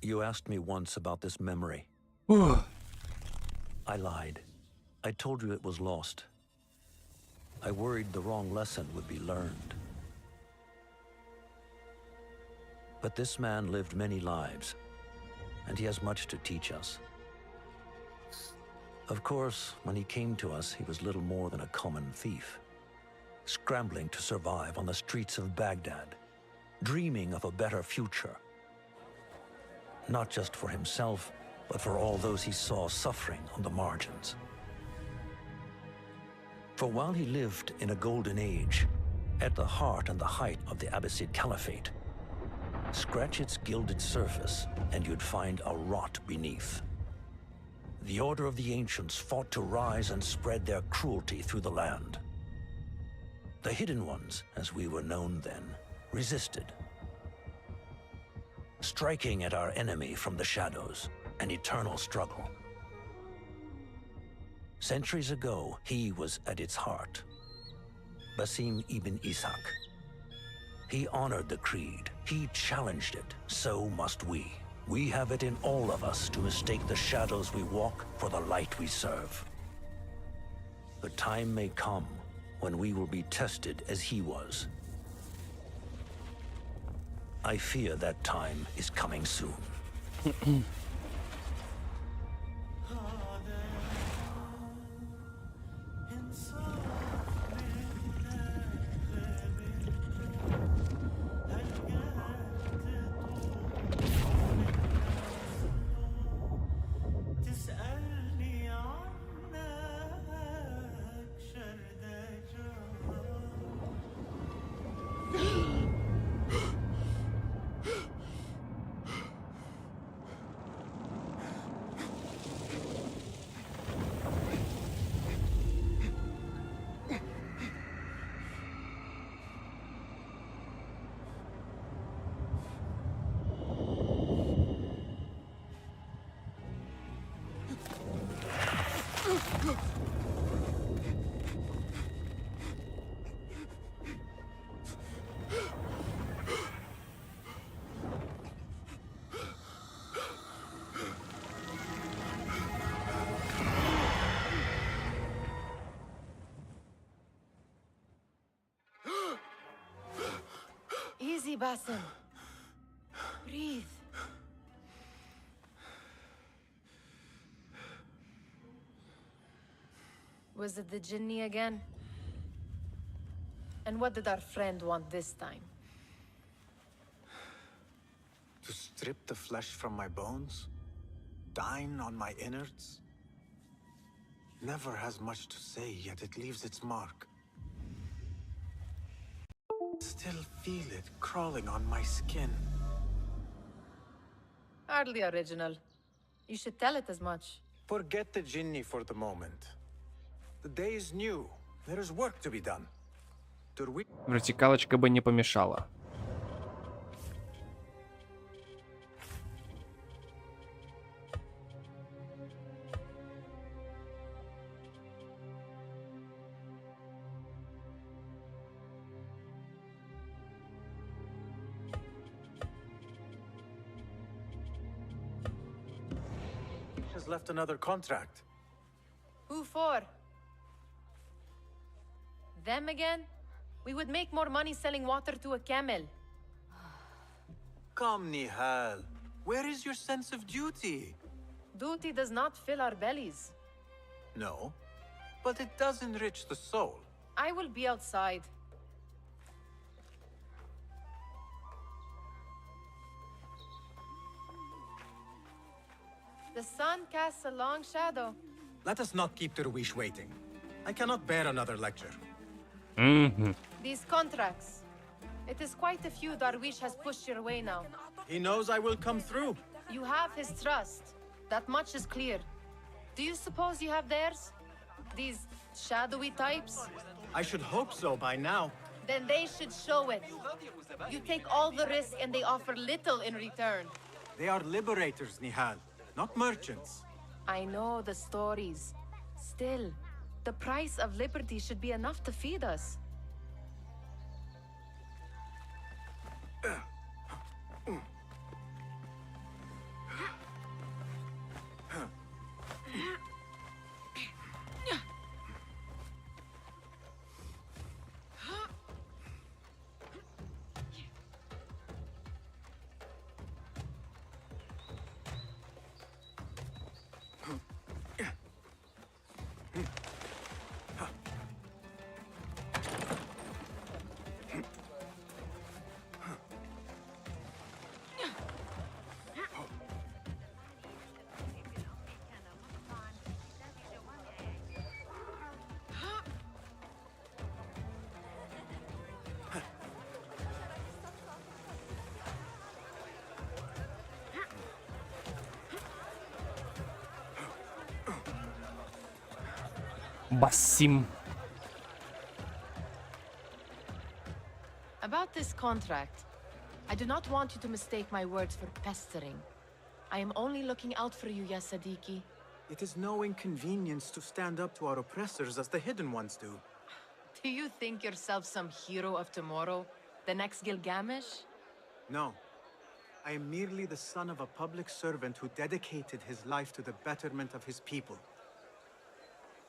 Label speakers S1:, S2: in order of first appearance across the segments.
S1: You asked me once about this memory. I lied. I told you it was lost. I worried the wrong lesson would be learned. But this man lived many lives, and he has much to teach us. Of course, when he came to us, he was little more than a common thief, scrambling to survive on the streets of Baghdad, dreaming of a better future. Not just for himself, but for all those he saw suffering on the margins. For while he lived in a golden age, at the heart and the height of the Abbasid Caliphate, scratch its gilded surface and you'd find a rot beneath. The Order of the Ancients fought to rise and spread their cruelty through the land. The Hidden Ones, as we were known then, resisted, striking at our enemy from the shadows, an eternal struggle. Centuries ago, he was at its heart, Basim ibn Ishaq. He honored the creed, he challenged it, so must we. We have it in all of us to mistake the shadows we walk for the light we serve. The time may come when we will be tested as he was. I fear that time is coming soon.
S2: Easy, Basim. Breathe. Was it the Jinni again? And what did our friend want this time?
S3: To strip the flesh from my bones? Dine on my innards? Never has much to say, yet it leaves its mark. Still feel it crawling on my skin.
S2: Hardly original. You should tell it as much.
S3: Forget the Jinni for the moment. The day is new. There is work to be done.
S4: Вертикалочка бы не помешала.
S3: Has left another contract.
S2: Who for? Them again? We would make more money selling water to a camel.
S3: Come, Nihal. Where is your sense of duty?
S2: Duty does not fill our bellies.
S3: No, but it does enrich the soul.
S2: I will be outside. The sun casts a long shadow.
S3: Let us not keep Derwish waiting. I cannot bear another lecture.
S2: These contracts. It is quite a few Darwish has pushed your way now.
S3: He knows I will come through.
S2: You have his trust. That much is clear. Do you suppose you have theirs? These shadowy types?
S3: I should hope so by now.
S2: Then they should show it. You take all the risk and they offer little in return.
S3: They are liberators, Nihal, not merchants.
S2: I know the stories. Still, the price of liberty should be enough to feed us.
S4: Басим.
S2: About this contract, I do not want you to mistake my words for pestering. I am only looking out for you, ya Sadiki.
S3: It is no inconvenience to stand up to our oppressors as the hidden ones do.
S2: Do you think yourself some hero of tomorrow? The next Gilgamesh?
S3: No. I am merely the son of a public servant who dedicated his life to the betterment of his people.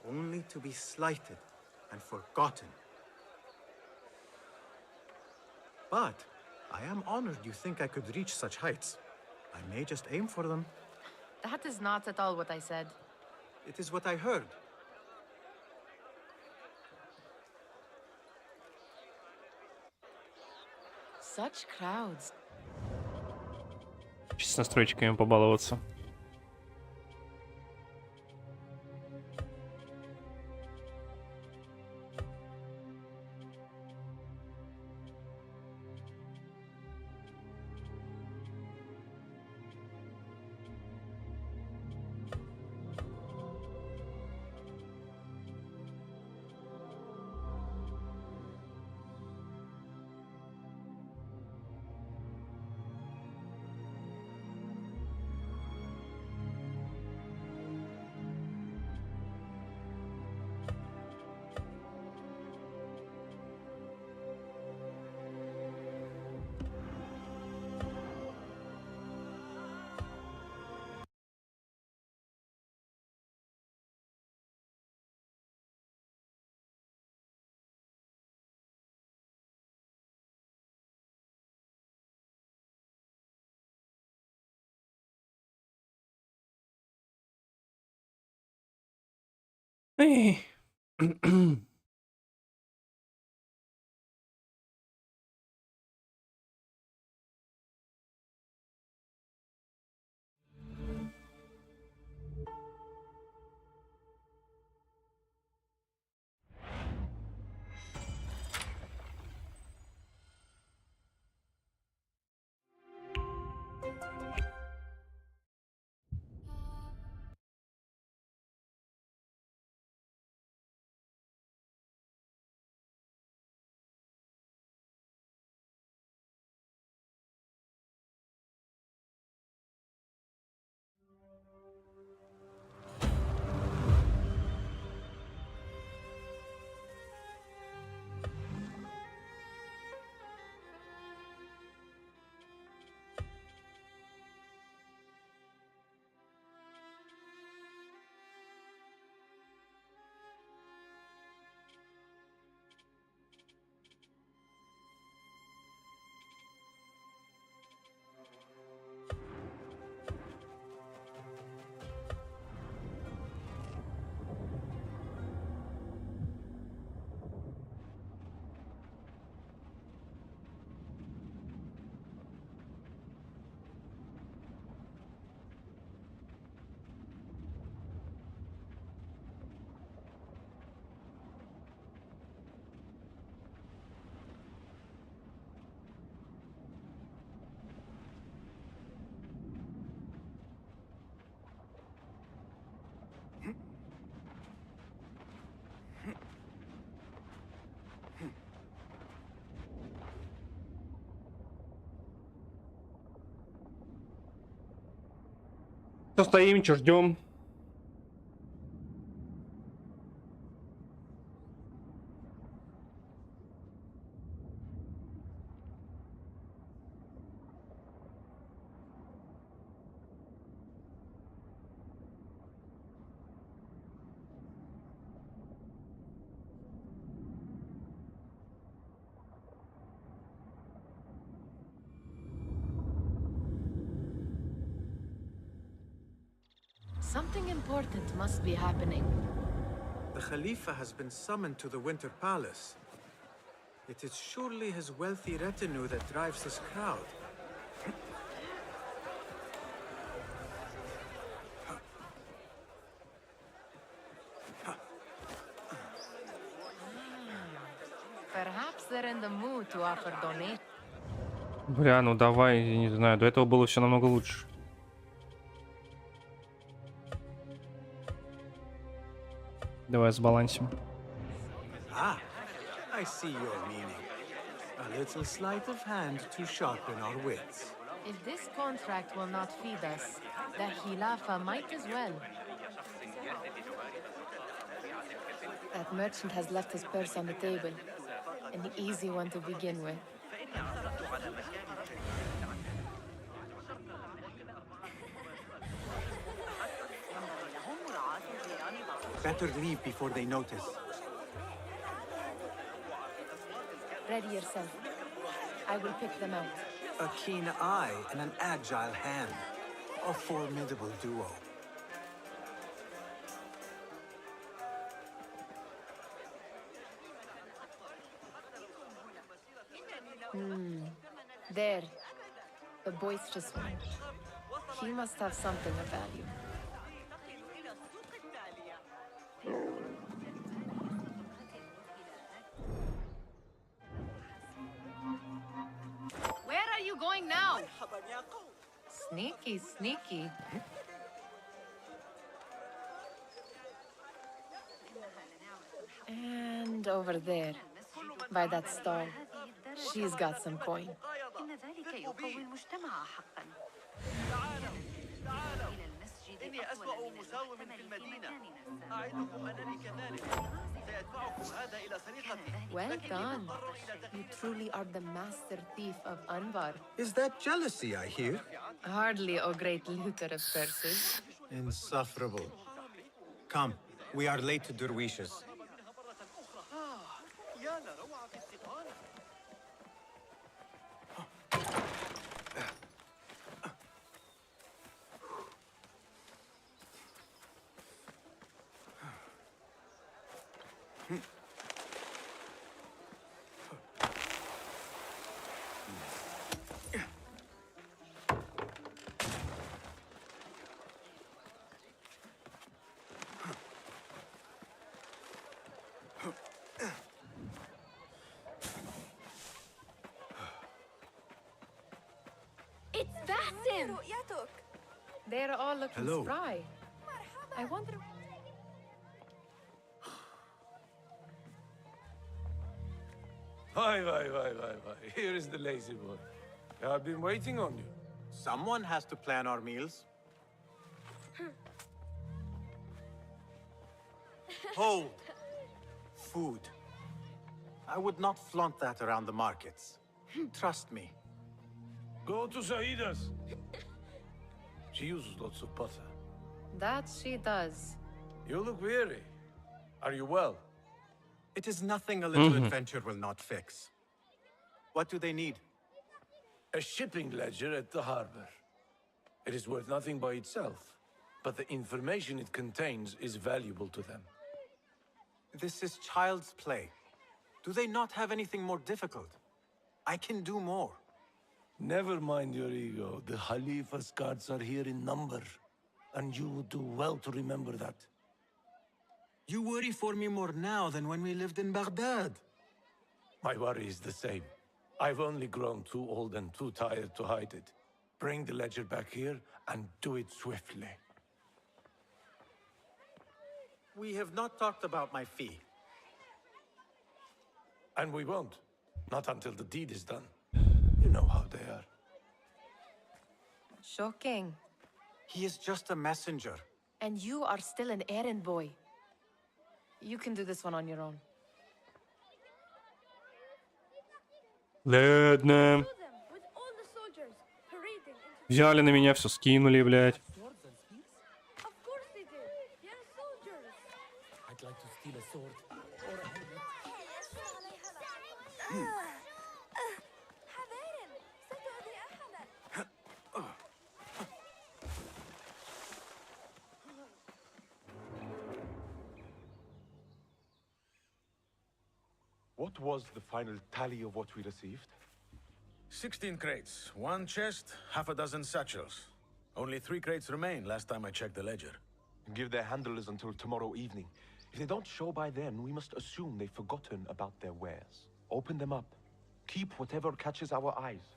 S3: Only to be slighted and forgotten. But I am honored you think I could reach such heights. I may just aim for them.
S2: That is not at all what I said.
S3: It is what I heard.
S2: Such crowds.
S4: С настройками побаловаться. Эй. Что стоим, что ждем?
S2: Something important must be happening.
S3: The Khalifa has been summoned to the Winter Palace. It is surely his wealthy retinue that drives this crowd.
S2: Perhaps they're in the mood to offer donation.
S4: Бля, ну давай, я не знаю, до этого было все намного лучше. Давай сбалансим.
S3: Ah, I see your meaning. A little sleight of hand to sharpen our wits.
S2: If this contract will not feed us, the Khilafa might as well. That merchant has left his purse on the table. An easy one to begin with.
S3: Better leave before they notice.
S2: Ready yourself. I will pick them out.
S3: A keen eye and an agile hand. A formidable duo.
S2: There. The boisterous one. He must have something of value. Where are you going now? Sneaky, sneaky. And over there, by that stall, she's got some coin.
S5: إن ذلك يقوي المجتمع حقا. إلى المسجد
S6: إني أسوأ مساوم في المدينة. أعدكم أنني كذلك. سيدفعكم هذا إلى سرقتي.
S2: Well done. You truly are the master thief of Anbar.
S3: Is that jealousy I hear?
S2: Hardly a great looter of purses.
S3: Insufferable. Come, we are late to Derwishes.
S2: It's Basim! They're all looking
S3: Hello.
S2: spry. I wonder...
S7: Hi. Here is the lazy boy. I've been waiting on you.
S3: Someone has to plan our meals. Hold. Food. I would not flaunt that around the markets. Trust me.
S7: Go to Saida's. She uses lots of butter.
S2: That she does.
S7: You look weary. Are you well?
S3: It is nothing a little adventure will not fix. What do they need?
S7: A shipping ledger at the harbor. It is worth nothing by itself, but the information it contains is valuable to them.
S3: This is child's play. Do they not have anything more difficult? I can do more.
S7: Never mind your ego. The Khalifa's guards are here in number, and you would do well to remember that.
S3: You worry for me more now than when we lived in Baghdad.
S7: My worry is the same. I've only grown too old and too tired to hide it. Bring the ledger back here and do it swiftly.
S3: We have not talked about my fee.
S7: And we won't. Not until the deed is done. You know how they are.
S2: Shocking.
S3: He is just a messenger.
S2: And you are still an errand boy. You can do this one on your own.
S4: Ладно. Взяли на меня, все скинули, блядь.
S8: What was the final tally of what we received?
S9: 16 crates, 1 chest, half a dozen satchels. Only 3 crates remain last time I checked the ledger.
S8: Give their handlers until tomorrow evening. If they don't show by then, we must assume they've forgotten about their wares. Open them up. Keep whatever catches our eyes.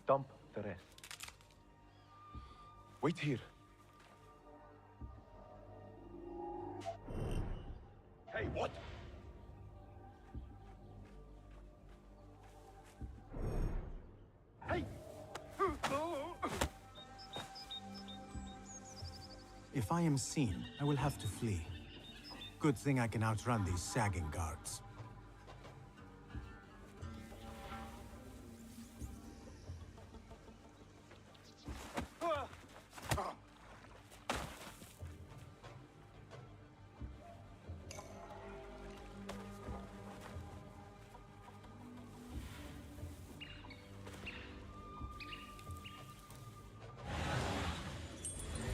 S8: Dump the rest. Wait here. Hey, what? Hey!
S3: If I am seen, I will have to flee. Good thing I can outrun these sagging guards.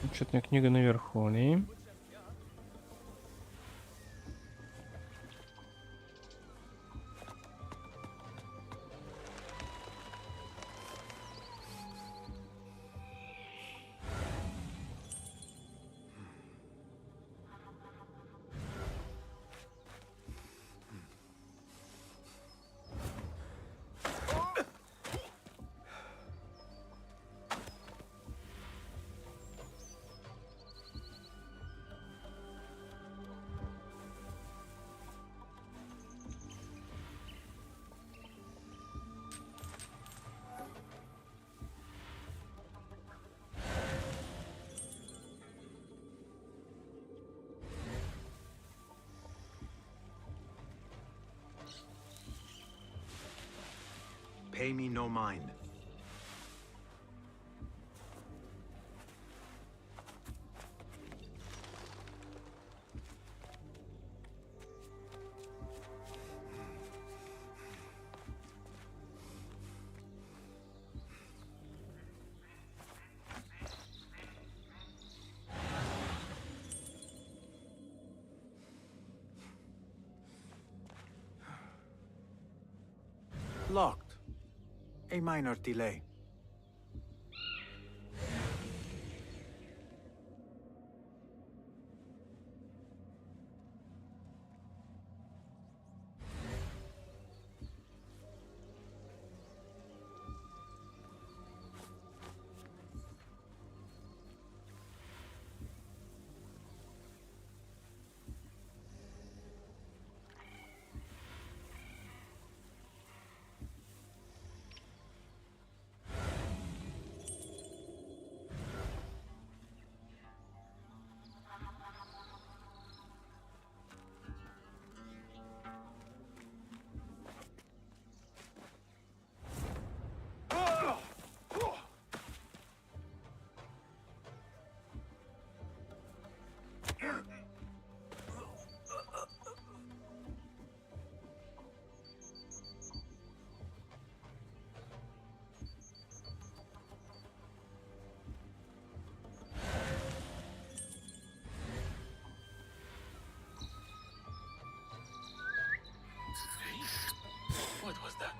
S4: Учетная книга наверху, не?
S3: Pay me no mind. Locked. A minor delay.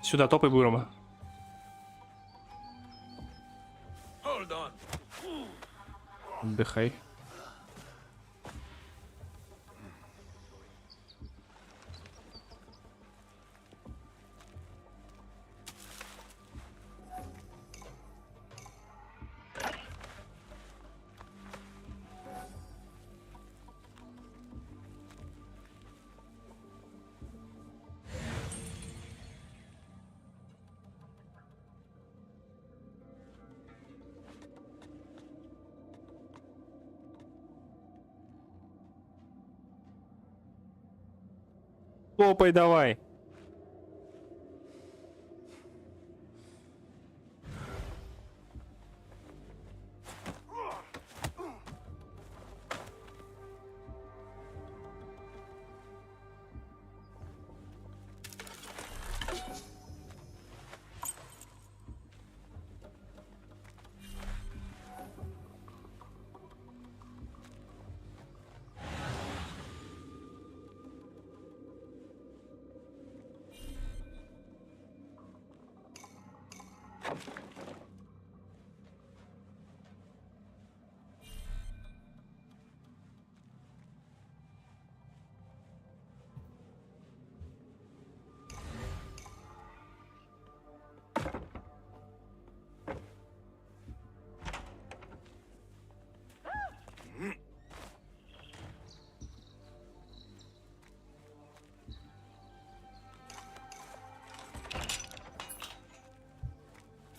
S4: Сюда топай, Бурома. Отдыхай. Топай давай.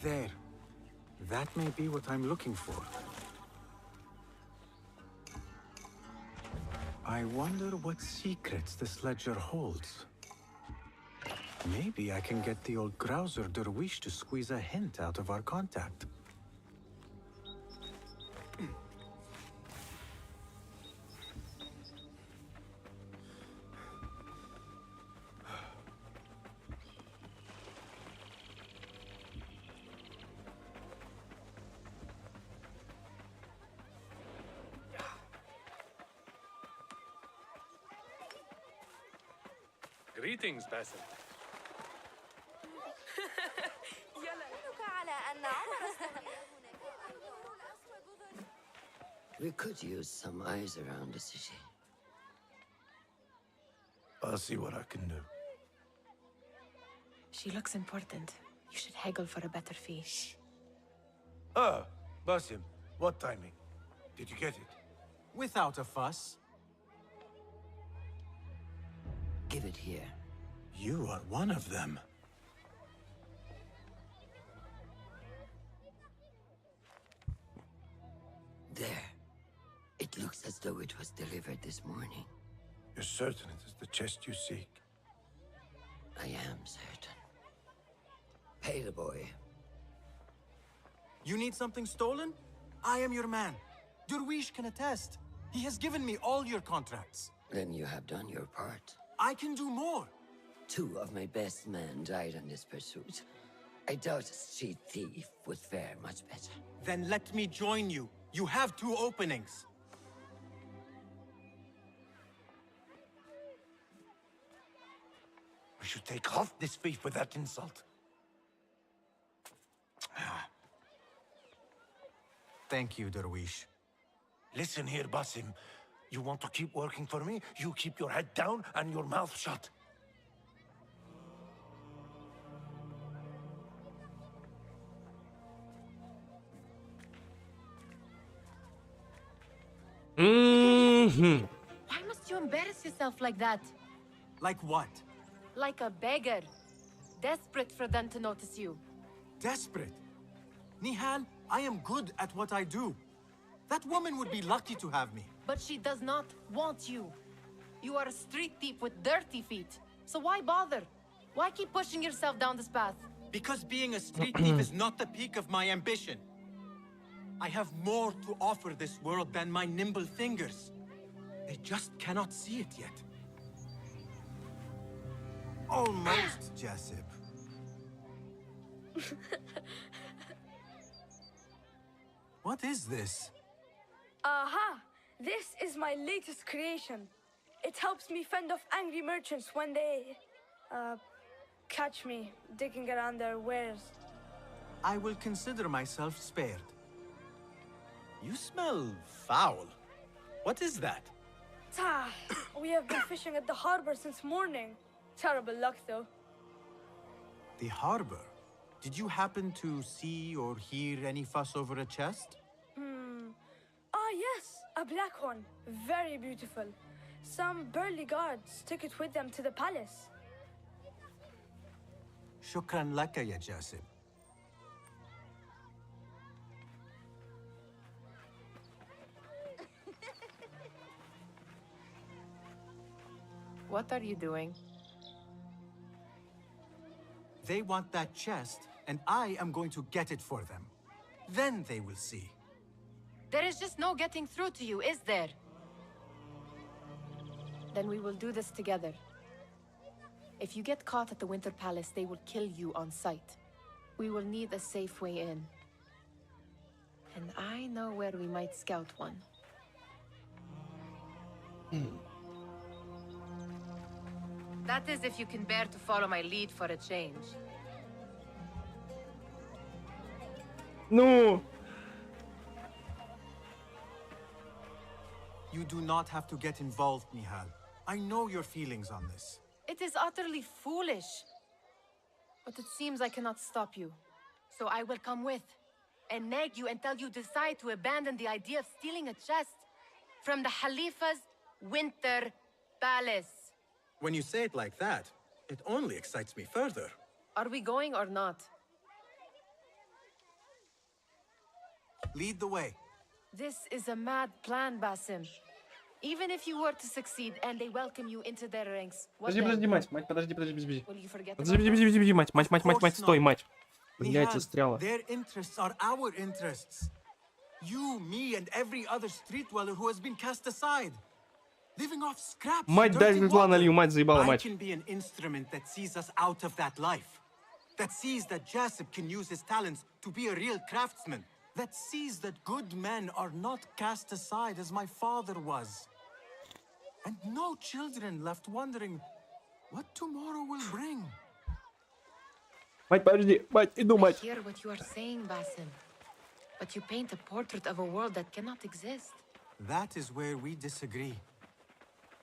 S3: There. That may be what I'm looking for. I wonder what secrets this ledger holds. Maybe I can get the old grouser Derwish to squeeze a hint out of our contact.
S10: Greetings, Basim.
S11: We could use some eyes around the city.
S7: I'll see what I can do.
S2: She looks important. You should haggle for a better fee.
S7: Ah, Basim, what timing? Did you get it?
S3: Without a fuss.
S11: Give it here.
S3: You are one of them.
S11: There. It looks as though it was delivered this morning.
S7: You're certain it is the chest you seek?
S11: I am certain. Pay the boy.
S3: You need something stolen? I am your man. Derwish can attest. He has given me all your contracts.
S11: Then you have done your part.
S3: I can do more.
S11: 2 of my best men died in this pursuit. I doubt a street thief would fare much better.
S3: Then let me join you. You have 2 openings.
S7: We should take half this thief with that insult.
S3: Thank you, Derwish.
S7: Listen here, Basim. You want to keep working for me? You keep your head down and your mouth shut.
S2: Why must you embarrass yourself like that?
S3: Like what?
S2: Like a beggar. Desperate for them to notice you.
S3: Desperate? Nihal, I am good at what I do. That woman would be lucky to have me.
S2: But she does not want you. You are a street thief with dirty feet. So why bother? Why keep pushing yourself down this path?
S3: Because being a street thief is not the peak of my ambition. I have more to offer this world than my nimble fingers. They just cannot see it yet. Almost, Jessup. What is this?
S12: Aha! This is my latest creation. It helps me fend off angry merchants when they, catch me digging around their wares.
S3: I will consider myself spared. You smell foul. What is that?
S12: Tah! We have been fishing at the harbor since morning. Terrible luck, though.
S3: The harbor? Did you happen to see or hear any fuss over a chest?
S12: Ah, yes, a black one. Very beautiful. Some burly guards took it with them to the palace.
S3: Shukran laka, ya Jasib.
S2: What are you doing?
S3: They want that chest, and I am going to get it for them. Then they will see.
S2: There is just no getting through to you, is there? Then we will do this together. If you get caught at the Winter Palace, they will kill you on sight. We will need a safe way in. And I know where we might scout one. That is if you can bear to follow my lead for a change.
S4: No.
S3: You do not have to get involved, Nihal. I know your feelings on this.
S2: It is utterly foolish. But it seems I cannot stop you. So I will come with, and nag you until you decide to abandon the idea of stealing a chest from the Khalifa's Winter Palace.
S3: When you say it like that, it only excites me further.
S2: Are we going or not?
S3: lead the way.
S2: This is a mad plan, Basim. Even if you were to succeed and they welcome you into their ranks, what then?
S4: Подожди, мать, подожди.
S2: Will you forget about
S4: Подожди, мать, стой, мать. Блять,
S3: Nihal,
S4: застряла.
S3: their interests are our interests. You, me, and every other street dweller who has been cast aside. Living off scraps,
S4: Мать, дай
S3: dirty
S4: везла
S3: water.
S4: налью, мать, заебала,
S3: I
S4: мать.
S3: can be an instrument that sees us out of that life. That sees that Jasip can use his talents to be a real craftsman. That sees that good men are not cast aside as my father was. And no children left wondering what tomorrow will bring.
S4: Мать, подожди, мать, иду,
S2: I
S4: мать.
S2: hear what you are saying, Basim. But you paint a portrait of a world that cannot exist.
S3: That is where we disagree.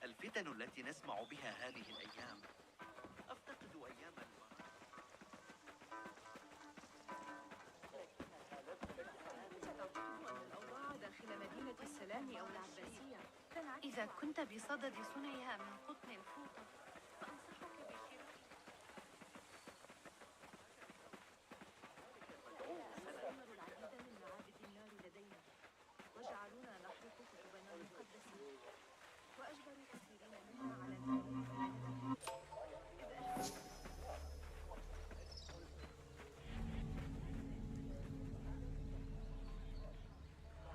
S6: الفتن التي نسمع بها هذه الأيام أفتقد أيام الوراء.
S5: إذا كنت بصدد صنعها من قطن الفوطة فأنصحك بشراء وجعلونا نحرق كتبنا المقدسة وأجبروا كثيرين منا على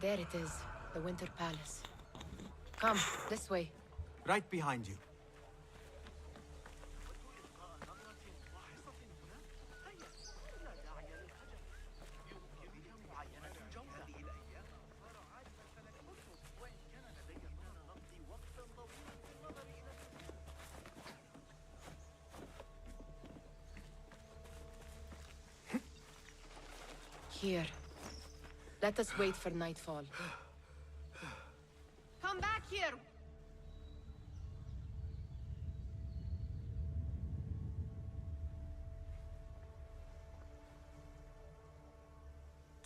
S2: There it is, the Winter Palace. Come, this way.
S3: Right behind you.
S2: Here. Let us wait for nightfall. Come back here!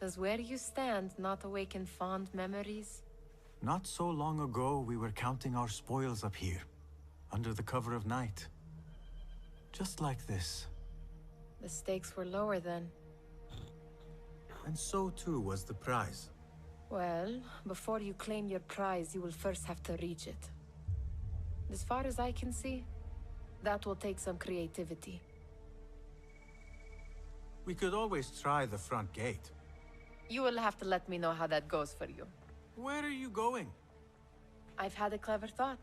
S2: Does where you stand not awaken fond memories?
S3: Not so long ago, we were counting our spoils up here, under the cover of night. Just like this.
S2: The stakes were lower then.
S3: And so too was the prize.
S2: Well, before you claim your prize, you will first have to reach it. As far as I can see, that will take some creativity.
S3: We could always try the front gate.
S2: You will have to let me know how that goes for you.
S3: Where are you going?
S2: I've had a clever thought.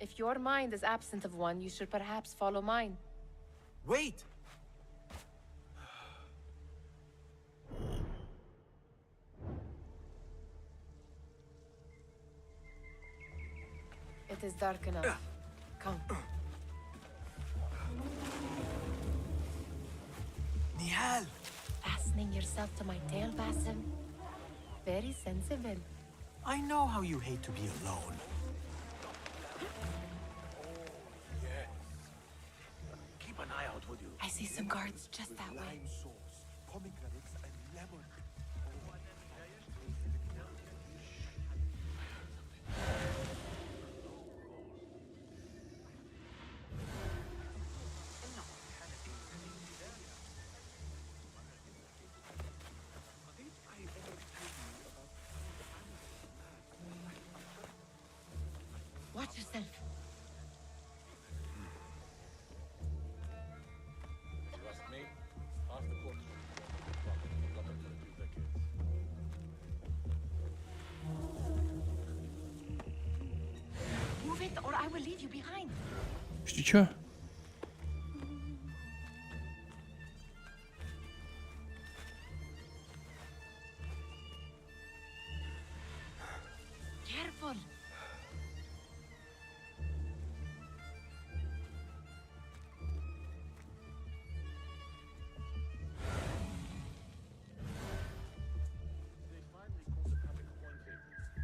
S2: If your mind is absent of one, you should perhaps follow mine.
S3: Wait!
S2: It is dark enough. Come.
S3: Nihal!
S2: Fastening yourself to my tail, Basim. Very sensible.
S3: I know how you hate to be alone.
S7: Yes. Keep an eye out, would you?
S2: I see some guards just that way.
S7: Lime sauce, pomegranates, and lemon.
S2: Watch yourself.
S8: Trust me, half the courtroom. Got them for a few decades.
S2: Move it, or I will leave you behind.
S4: Чё?
S2: Careful.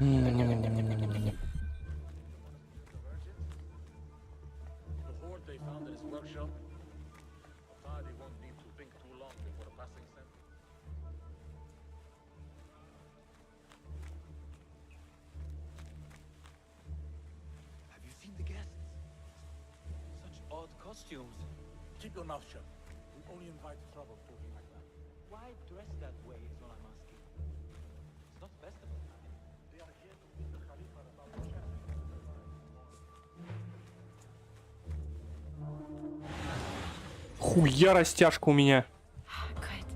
S4: Ням-ням-ням-ням-ням-ням-ням.
S8: The hoard they found in his workshop. They won't need to think too long before a passing sentence.
S7: Have you seen the guests? Such odd costumes. Keep your mouth shut. We only invite trouble talking like that. Why dress that way is what I'm asking.
S4: Хуя растяжка у меня.
S2: Good.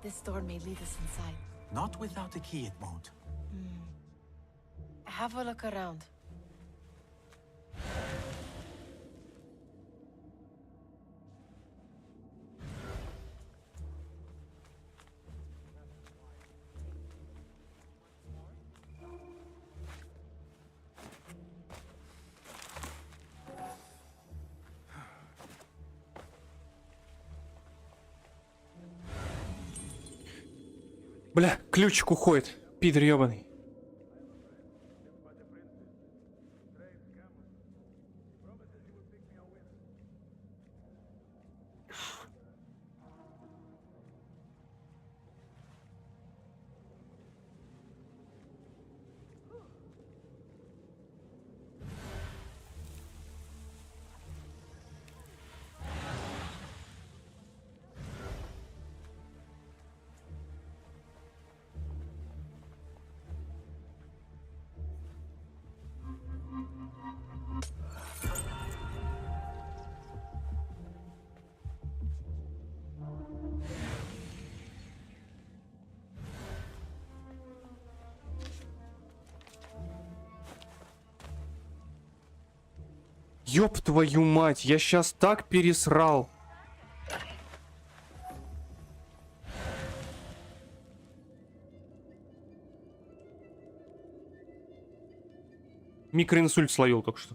S2: This door may lead us inside.
S3: Not without a key, it won't.
S2: Have a look around.
S4: Бля, ключик уходит. Пидор ёбаный. Ёб твою мать, я сейчас так пересрал. Микроинсульт словил только что.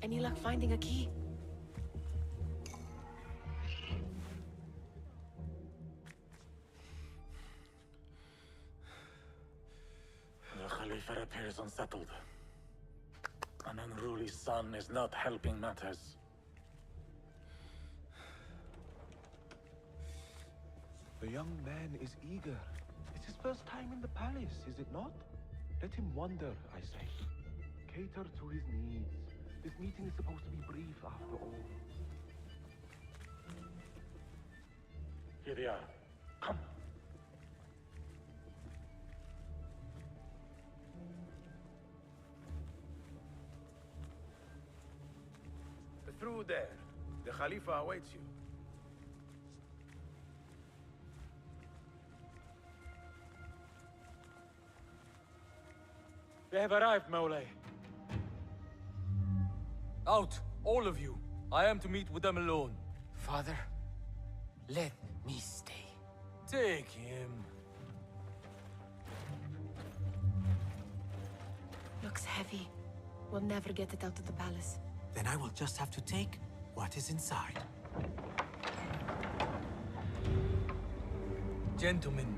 S2: Any luck finding a key?
S10: The Khalifa appears unsettled. An unruly son is not helping matters.
S8: The young man is eager. It's his first time in the palace, is it not? Let him wander, I say. Cater to his needs. This meeting is supposed to be brief after all.
S10: Here they are. Come.
S9: Through there. The Khalifa awaits you.
S13: They have arrived, Mawlay. Out, all of you. I am to meet with them alone.
S14: Father, let me stay.
S13: Take him.
S2: Looks heavy. We'll never get it out of the palace.
S3: Then I will just have to take what is inside.
S13: Gentlemen,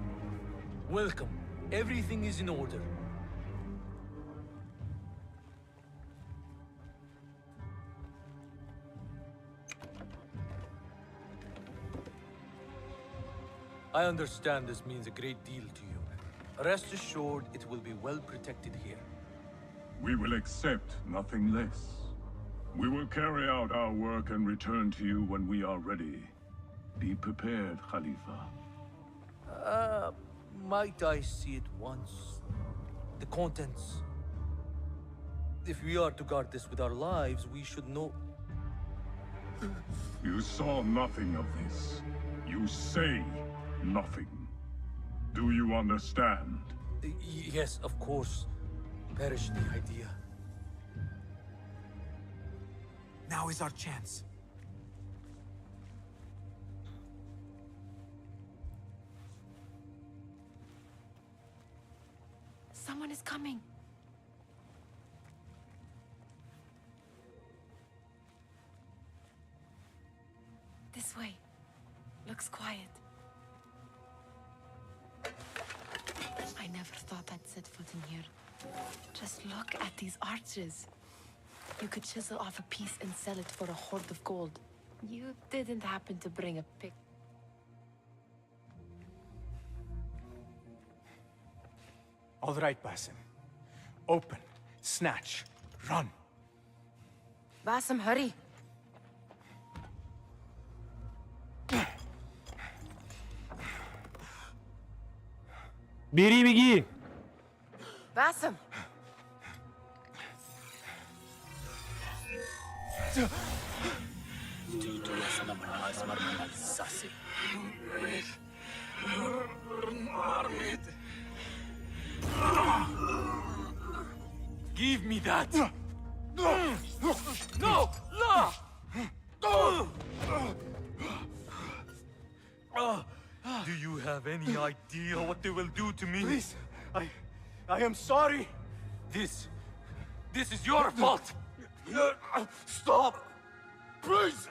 S13: welcome. Everything is in order. I understand this means a great deal to you. Rest assured, it will be well protected here.
S15: We will accept nothing less. We will carry out our work and return to you when we are ready. Be prepared, Khalifa.
S13: Might I see it once? The contents. If we are to guard this with our lives, we should know.
S15: You saw nothing of this. You say nothing. Do you understand?
S13: Yes, of course. Perish the idea.
S3: Now is our chance.
S2: Someone is coming. This way. Looks quiet. I never thought I'd set foot in here. Just look at these arches. You could chisel off a piece and sell it for a hoard of gold. You didn't happen to bring a pic.
S3: All right, Basim. Open, snatch, run.
S2: Basim, hurry.
S4: Бери, беги!
S2: Basim!
S14: Give me that! No! No! Do you have any idea what they will do to me?
S3: Please, I am sorry.
S14: This is your fault!
S3: Stop! Please!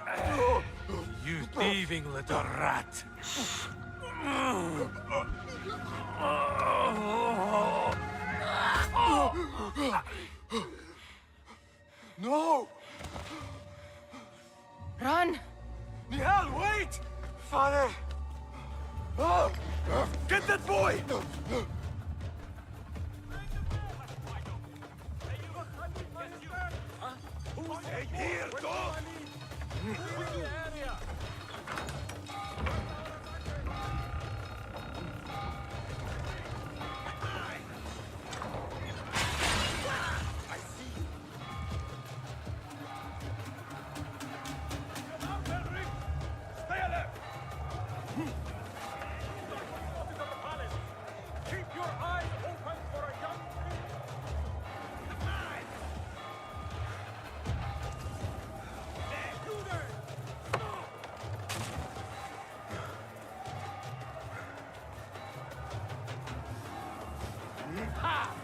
S14: You thieving little rat!
S3: No!
S2: Run!
S3: Nihal, wait! Father! Get that boy! Stay here, dog!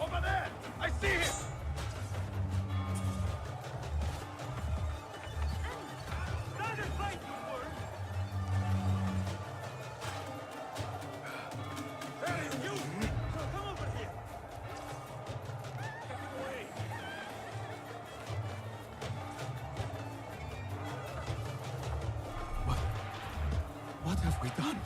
S3: Over there! I see him! Stand and fight, you word! There is you! Come over here! Get away! What have we done?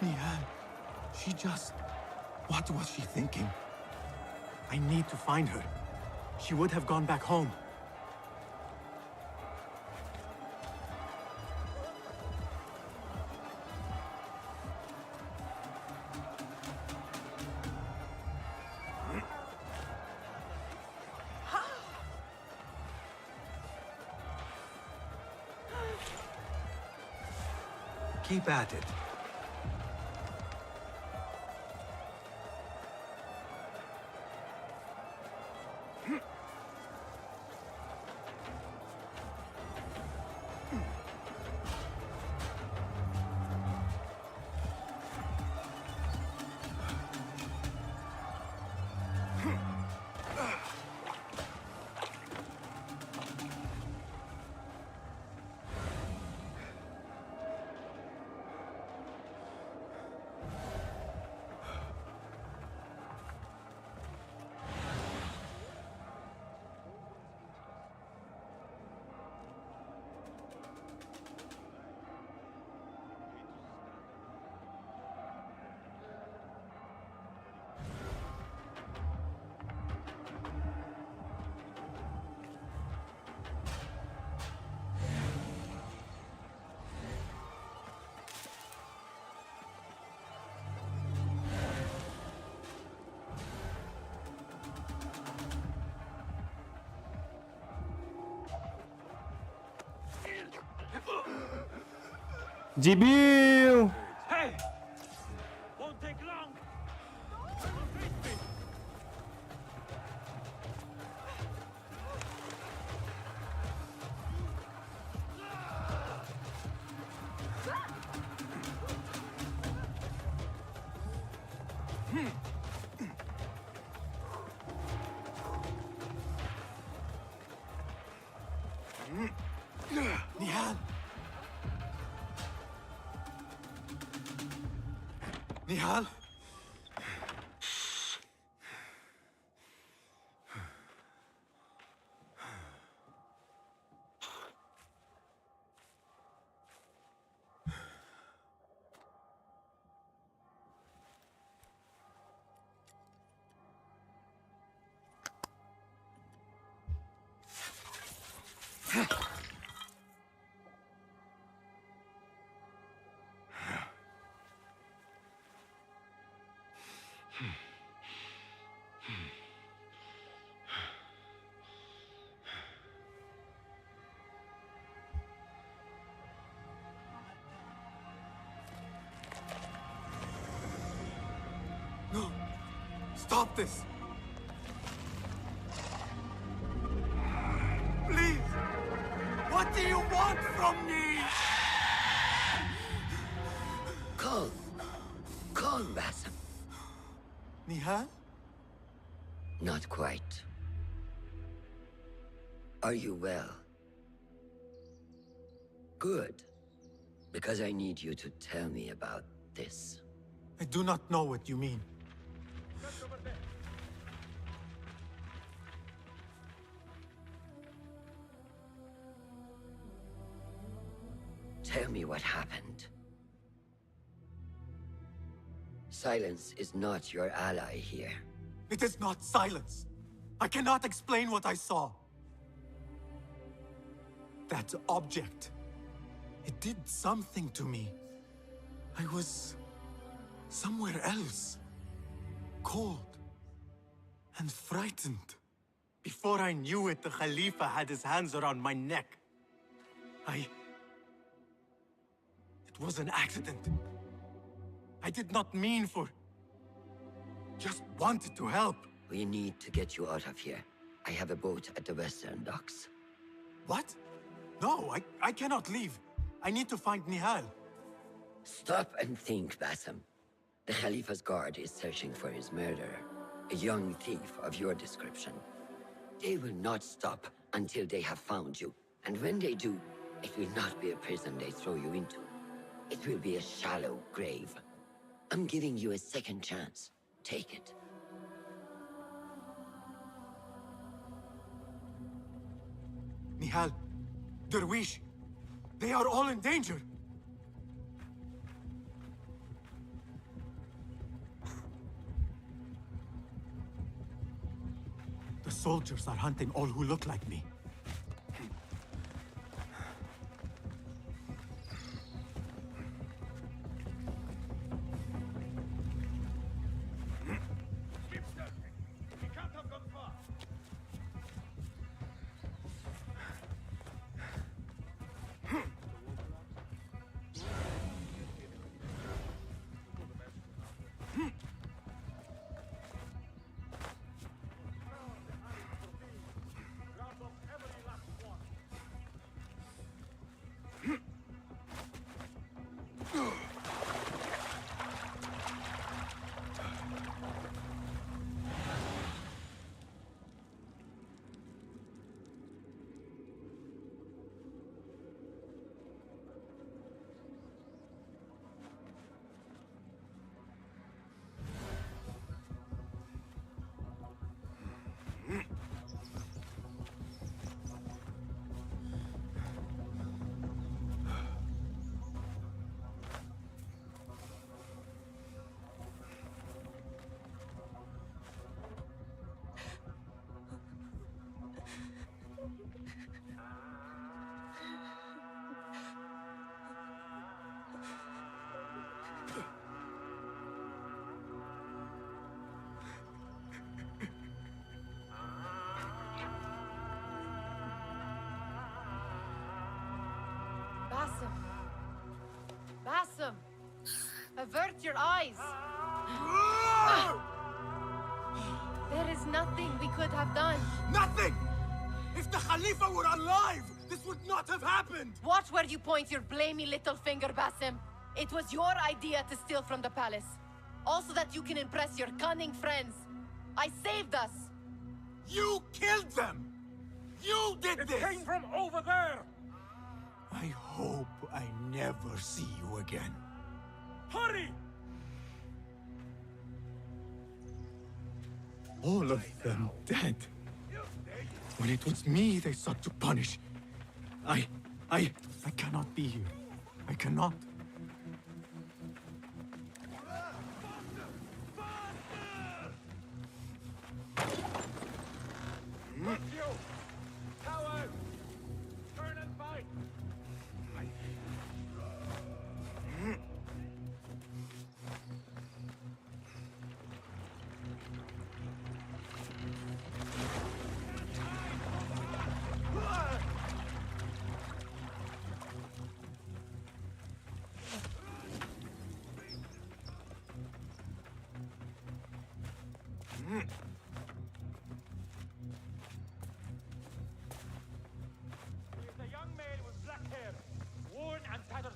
S3: Nihal, she just... What was she thinking? I need to find her. She would have gone back home. Keep at it.
S4: Дебил!
S6: Hey! Won't take long! Face me!
S3: Nihal! Nihal? No! Stop this! Please! What do you want from me?
S11: Calm. Calm, Basim.
S3: Nihal?
S11: Not quite. Are you well? Good. Because I need you to tell me about this.
S3: I do not know what you mean.
S11: Tell me what happened. Silence is not your ally here.
S3: It is not silence. I cannot explain what I saw. That object. It did something to me. I was somewhere else. Cold and frightened. Before I knew it, the Khalifa had his hands around my neck. It was an accident. I did not mean for... Just wanted to help.
S11: We need to get you out of here. I have a boat at the western docks.
S3: What? No, I cannot leave. I need to find Nihal.
S11: Stop and think, Basim. The Khalifa's guard is searching for his murderer, a young thief of your description. They will not stop until they have found you. And when they do, it will not be a prison they throw you into. It will be a shallow grave. I'm giving you a second chance. Take it.
S3: Nihal, Derwish, they are all in danger. The soldiers are hunting all who look like me.
S2: out your eyes. There is nothing we could have done.
S3: Nothing! If the Khalifa were alive, this would not have happened!
S2: Watch where you point your blamey little finger, Basim. It was your idea to steal from the palace. Also that you can impress your cunning friends. I saved us.
S3: You killed them! You did this!
S14: It came from over there!
S3: I hope I never see you again.
S14: Hurry!
S3: All of them dead. When it was me they sought to punish. I cannot be here. I cannot.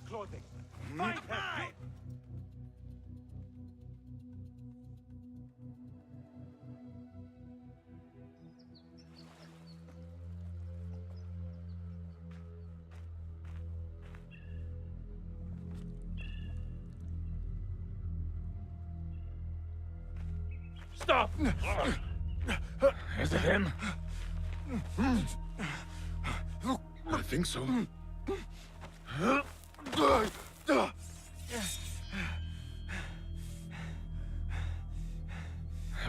S14: Clothing. Find him! Stop!
S10: Is it him? I think so.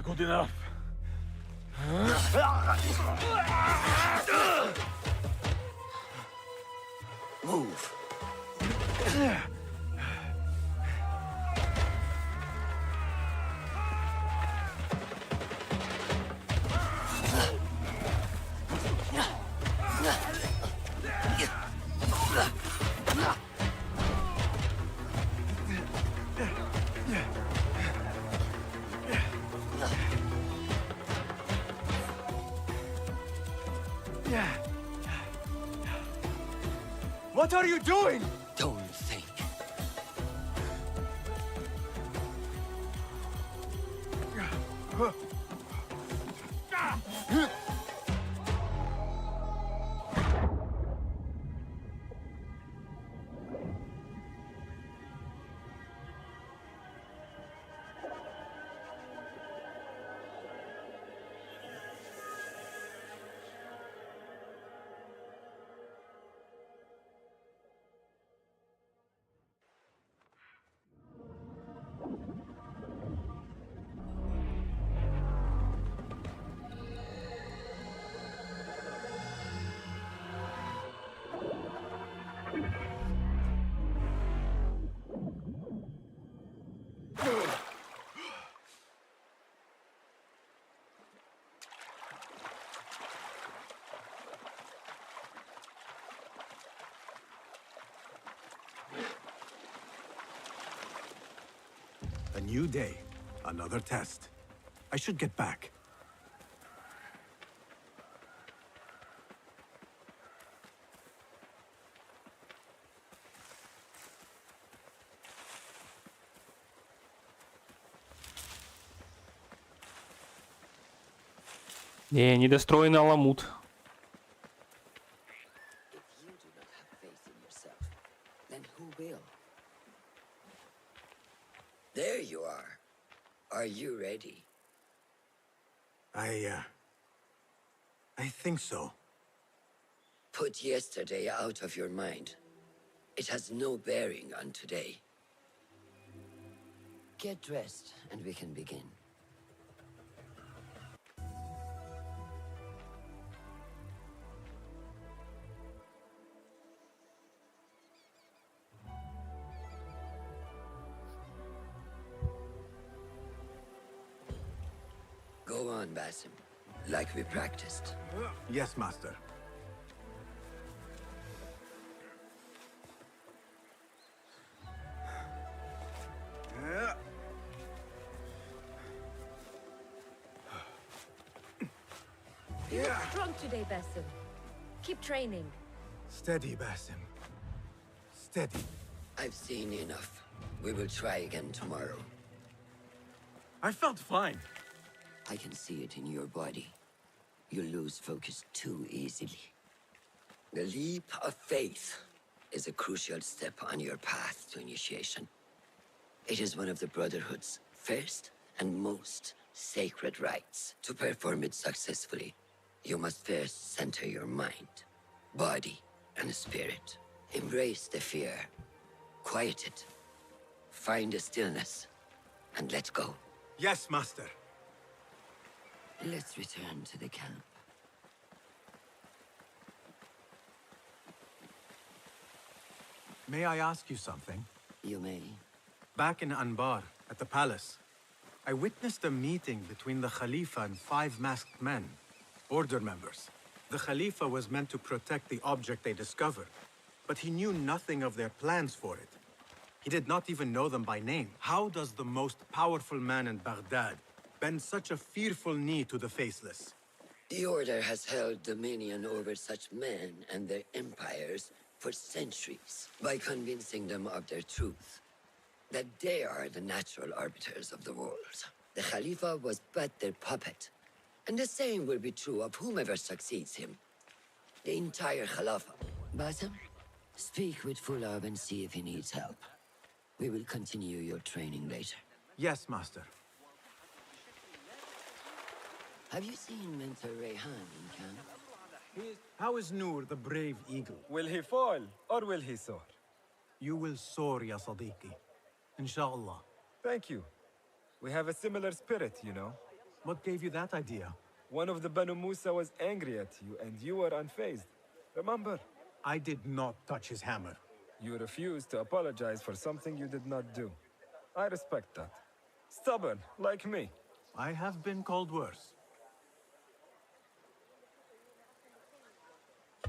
S10: Good enough.
S3: Move. What are you doing?
S11: Don't think.
S3: A new day, another test. I should get back.
S4: Недостроенный аламут.
S11: If you do not have faith in yourself, then who will? There you are. Are you ready?
S3: I think so.
S11: Put yesterday out of your mind. It has no bearing on today. Get dressed and we can begin. Go on, Basim. Like we practiced.
S3: Yes, Master.
S16: You look strong today, Basim. Keep training.
S3: Steady, Basim. Steady.
S11: I've seen enough. We will try again tomorrow.
S3: I felt fine.
S11: I can see it in your body. You lose focus too easily. The leap of faith is a crucial step on your path to initiation. It is one of the Brotherhood's first and most sacred rites. To perform it successfully, you must first center your mind, body, and spirit. Embrace the fear. Quiet it. Find a stillness, and let go.
S3: Yes, Master.
S11: Let's return to the camp.
S3: May I ask you something?
S11: You may.
S3: Back in Anbar, at the palace, I witnessed a meeting between the Khalifa and 5 masked men, order members. The Khalifa was meant to protect the object they discovered, but he knew nothing of their plans for it. He did not even know them by name. How does the most powerful man in Baghdad bend such a fearful knee to the faceless?
S11: The Order has held dominion over such men and their empires for centuries by convincing them of their truth, that they are the natural arbiters of the world. The Khalifa was but their puppet, and the same will be true of whomever succeeds him. The entire Khilafah. Basim, speak with Fulab and see if he needs help. We will continue your training later.
S3: Yes, Master.
S11: Have you seen Mentor Rayhan in camp?
S3: How is Noor, the brave eagle?
S17: Will he fall, or will he soar?
S3: You will soar, ya Sadiqi. Inshallah.
S17: Thank you. We have a similar spirit, you know.
S3: What gave you that idea?
S17: One of the Banu Musa was angry at you, and you were unfazed. Remember?
S3: I did not touch his hammer.
S17: You refused to apologize for something you did not do. I respect that. Stubborn, like me.
S3: I have been called worse.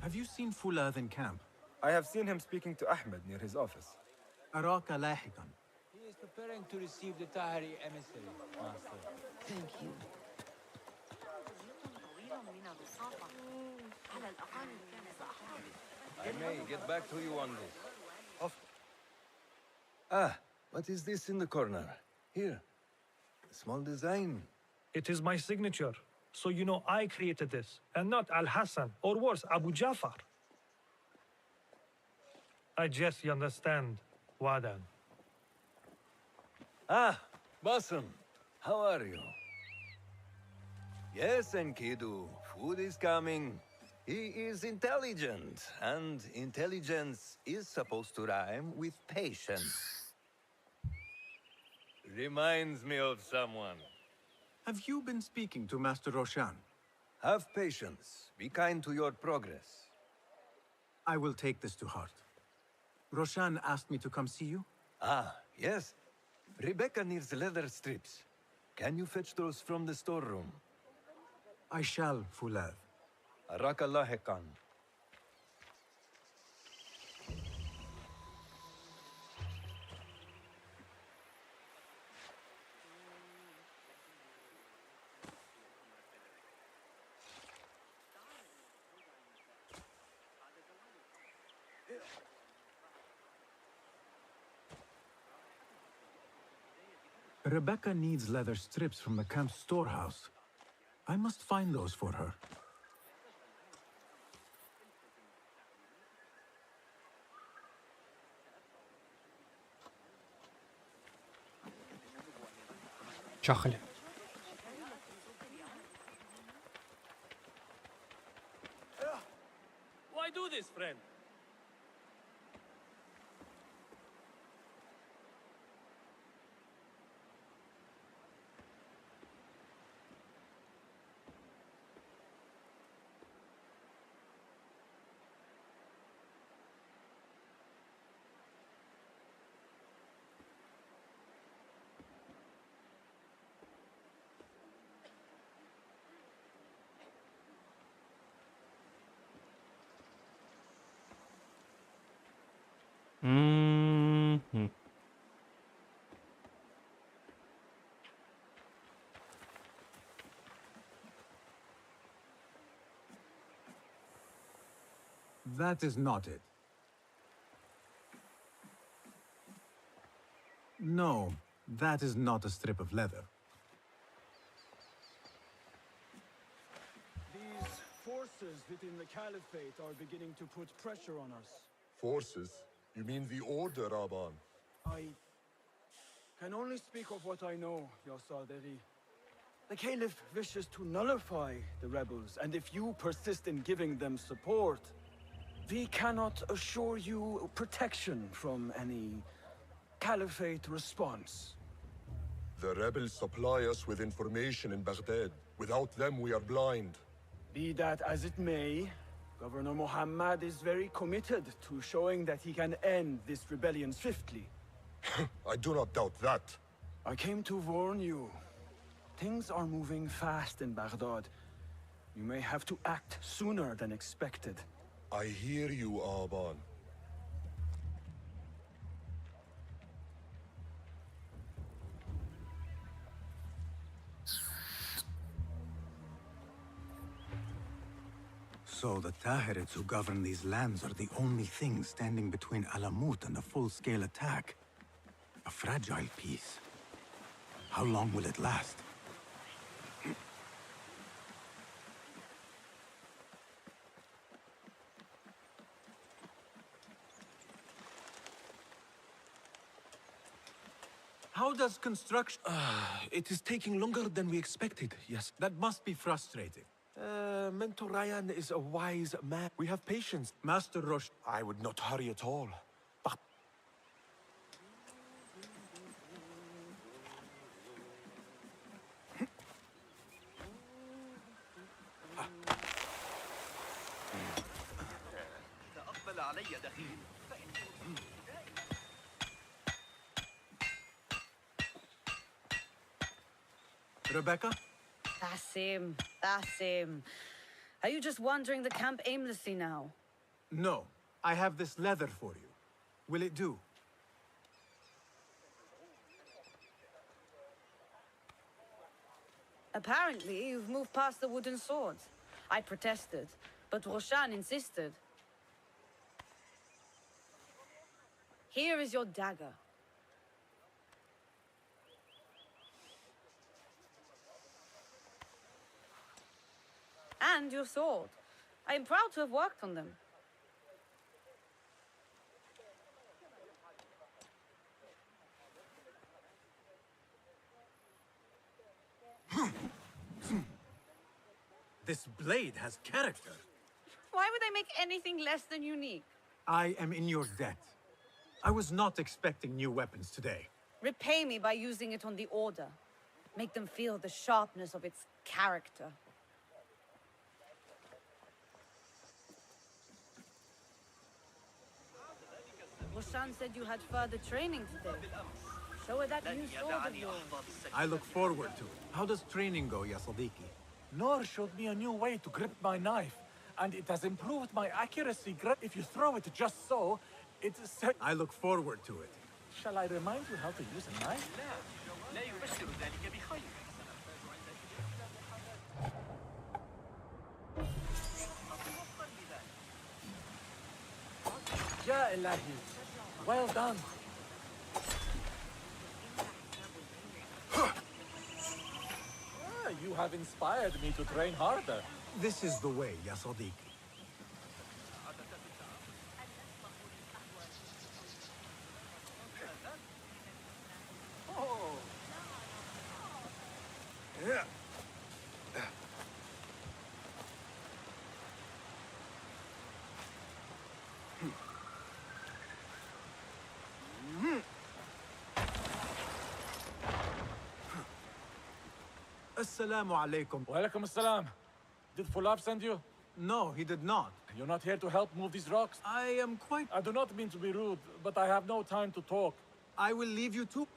S3: Have you seen Fulad in camp?
S17: I have seen him speaking to Ahmed near his office.
S3: أراك لاحقا.
S18: He is preparing to receive the Tahari emissary, Master.
S11: Thank you.
S19: I may get back to you on this. What is this in the corner? Here. A small design.
S20: It is my signature. So you know I created this, and not Al-Hassan, or worse, Abu Jafar. I guess you understand, Wadan.
S19: Basim. How are you? Yes, Enkidu. Food is coming. He is intelligent, and intelligence is supposed to rhyme with patience. Reminds me of someone.
S3: Have you been speaking to Master Roshan?
S19: Have patience. Be kind to your progress.
S3: I will take this to heart. Roshan asked me to come see you?
S19: Yes. Rebecca needs leather strips. Can you fetch those from the storeroom?
S3: I shall, Fulad.
S19: Arakalahekan.
S3: Rebecca needs leather strips from the camp's storehouse. I must find those for her.
S4: Чахали.
S20: Why do this, friend?
S4: Mm-hmm.
S3: That is not it. No, that is not a strip of leather.
S21: These forces within the Caliphate are beginning to put pressure on us.
S22: Forces? You mean the Order, Aban?
S21: I can only speak of what I know, Ya Saderi. The Caliph wishes to nullify the rebels, and if you persist in giving them support, we cannot assure you protection from any Caliphate response.
S22: The rebels supply us with information in Baghdad. Without them, we are blind.
S21: Be that as it may, Governor Muhammad is very committed to showing that he can end this rebellion swiftly.
S22: I do not doubt that.
S21: I came to warn you. Things are moving fast in Baghdad. You may have to act sooner than expected.
S22: I hear you, Aban.
S3: So the Tahirids who govern these lands are the only thing standing between Alamut and a full-scale attack. A fragile peace. How long will it last? How does construction...
S8: It is taking longer than we expected, yes.
S3: That must be frustrating.
S8: Mentor Ryan is a wise man. We have patience.
S3: Master Rosh...
S8: I would not hurry at all. But...
S6: أقبل علي دخيل.
S3: Rebecca?
S23: That's him. That's him. Are you just wandering the camp aimlessly now?
S3: No. I have this leather for you. Will it do?
S23: Apparently, you've moved past the wooden swords. I protested, but Roshan insisted. Here is your dagger. And your sword. I am proud to have worked on them.
S3: This blade has character.
S23: Why would I make anything less than unique?
S3: I am in your debt. I was not expecting new weapons today.
S23: Repay me by using it on the Order. Make them feel the sharpness of its character. Roshan said you had further training today. Show her that new sword of yours.
S3: I look forward to it. How does training go, Ya Sadiqi?
S10: Noor showed me a new way to grip my knife, and it has improved my accuracy. If you throw it just so, it's...
S3: I look forward to it.
S10: Shall I remind you how to use a knife?
S6: لا يبشر ذلك بخير.
S10: Ya Ilahi. Well done. You have inspired me to train harder.
S3: This is the way, Ya Sadiqi. Yeah. Assalamu alaikum.
S10: Walaikum assalam. Did Fulab send you?
S3: No, he did not.
S10: You're not here to help move these rocks?
S3: I am quite...
S10: I do not mean to be rude, but I have no time to talk.
S3: I will leave you to...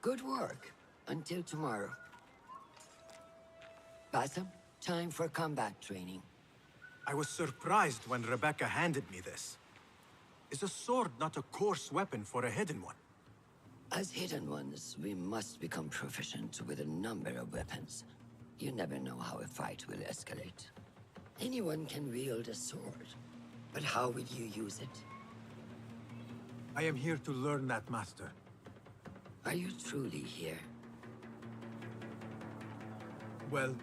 S11: Good work. Until tomorrow. Bassam, time for combat training.
S3: I was surprised when Rebecca handed me this. Is a sword not a coarse weapon for a hidden one?
S11: As hidden ones, we must become proficient with a number of weapons. You never know how a fight will escalate. Anyone can wield a sword, but how will you use it?
S3: I am here to learn that, Master.
S11: Are you truly here?
S3: Well,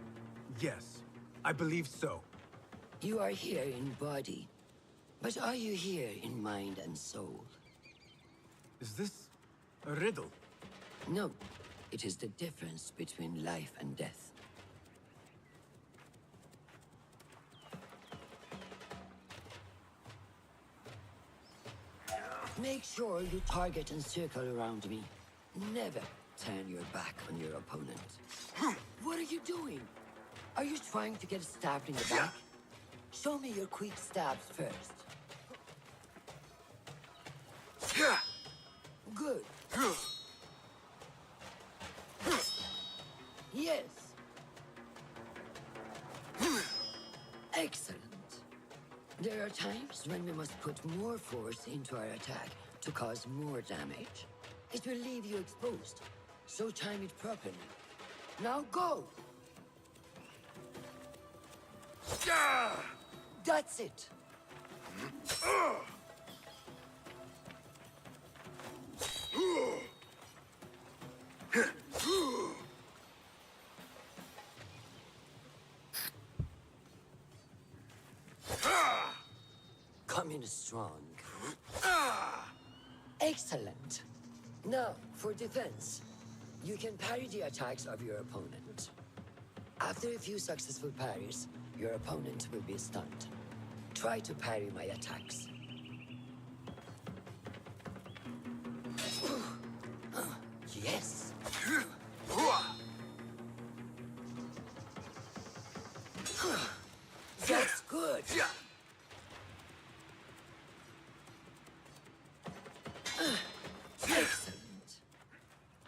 S3: yes. I believe so.
S11: You are here in body, but are you here in mind and soul?
S3: Is this a riddle?
S11: No. It is the difference between life and death. Make sure you target and circle around me. Never turn your back on your opponent. What are you doing? Are you trying to get stabbed in the back? Show me your quick stabs first. Good. Yes. Excellent. There are times when we must put more force into our attack to cause more damage. It will leave you exposed, so time it properly. Now go! That's it! Come in strong. Excellent. Now, for defense. You can parry the attacks of your opponent. After a few successful parries, your opponent will be stunned. Try to parry my attacks. Yes. That's good. Excellent.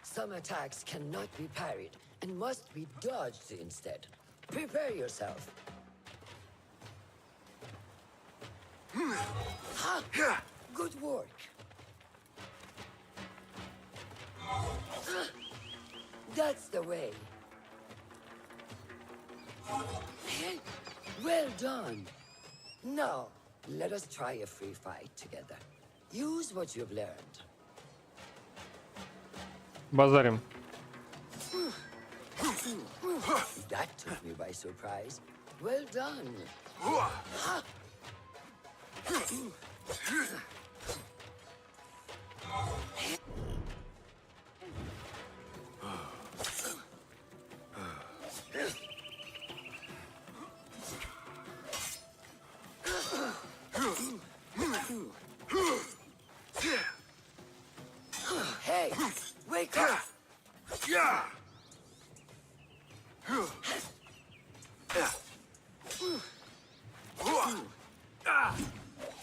S11: Some attacks cannot be parried and must be dodged instead. Prepare yourself. Ha! Good work. That's the way. Well done. Now, let us try a free fight together. Use what you've learned.
S4: Базарим.
S11: That took me by surprise. Well done. Ha! Hey, wake up!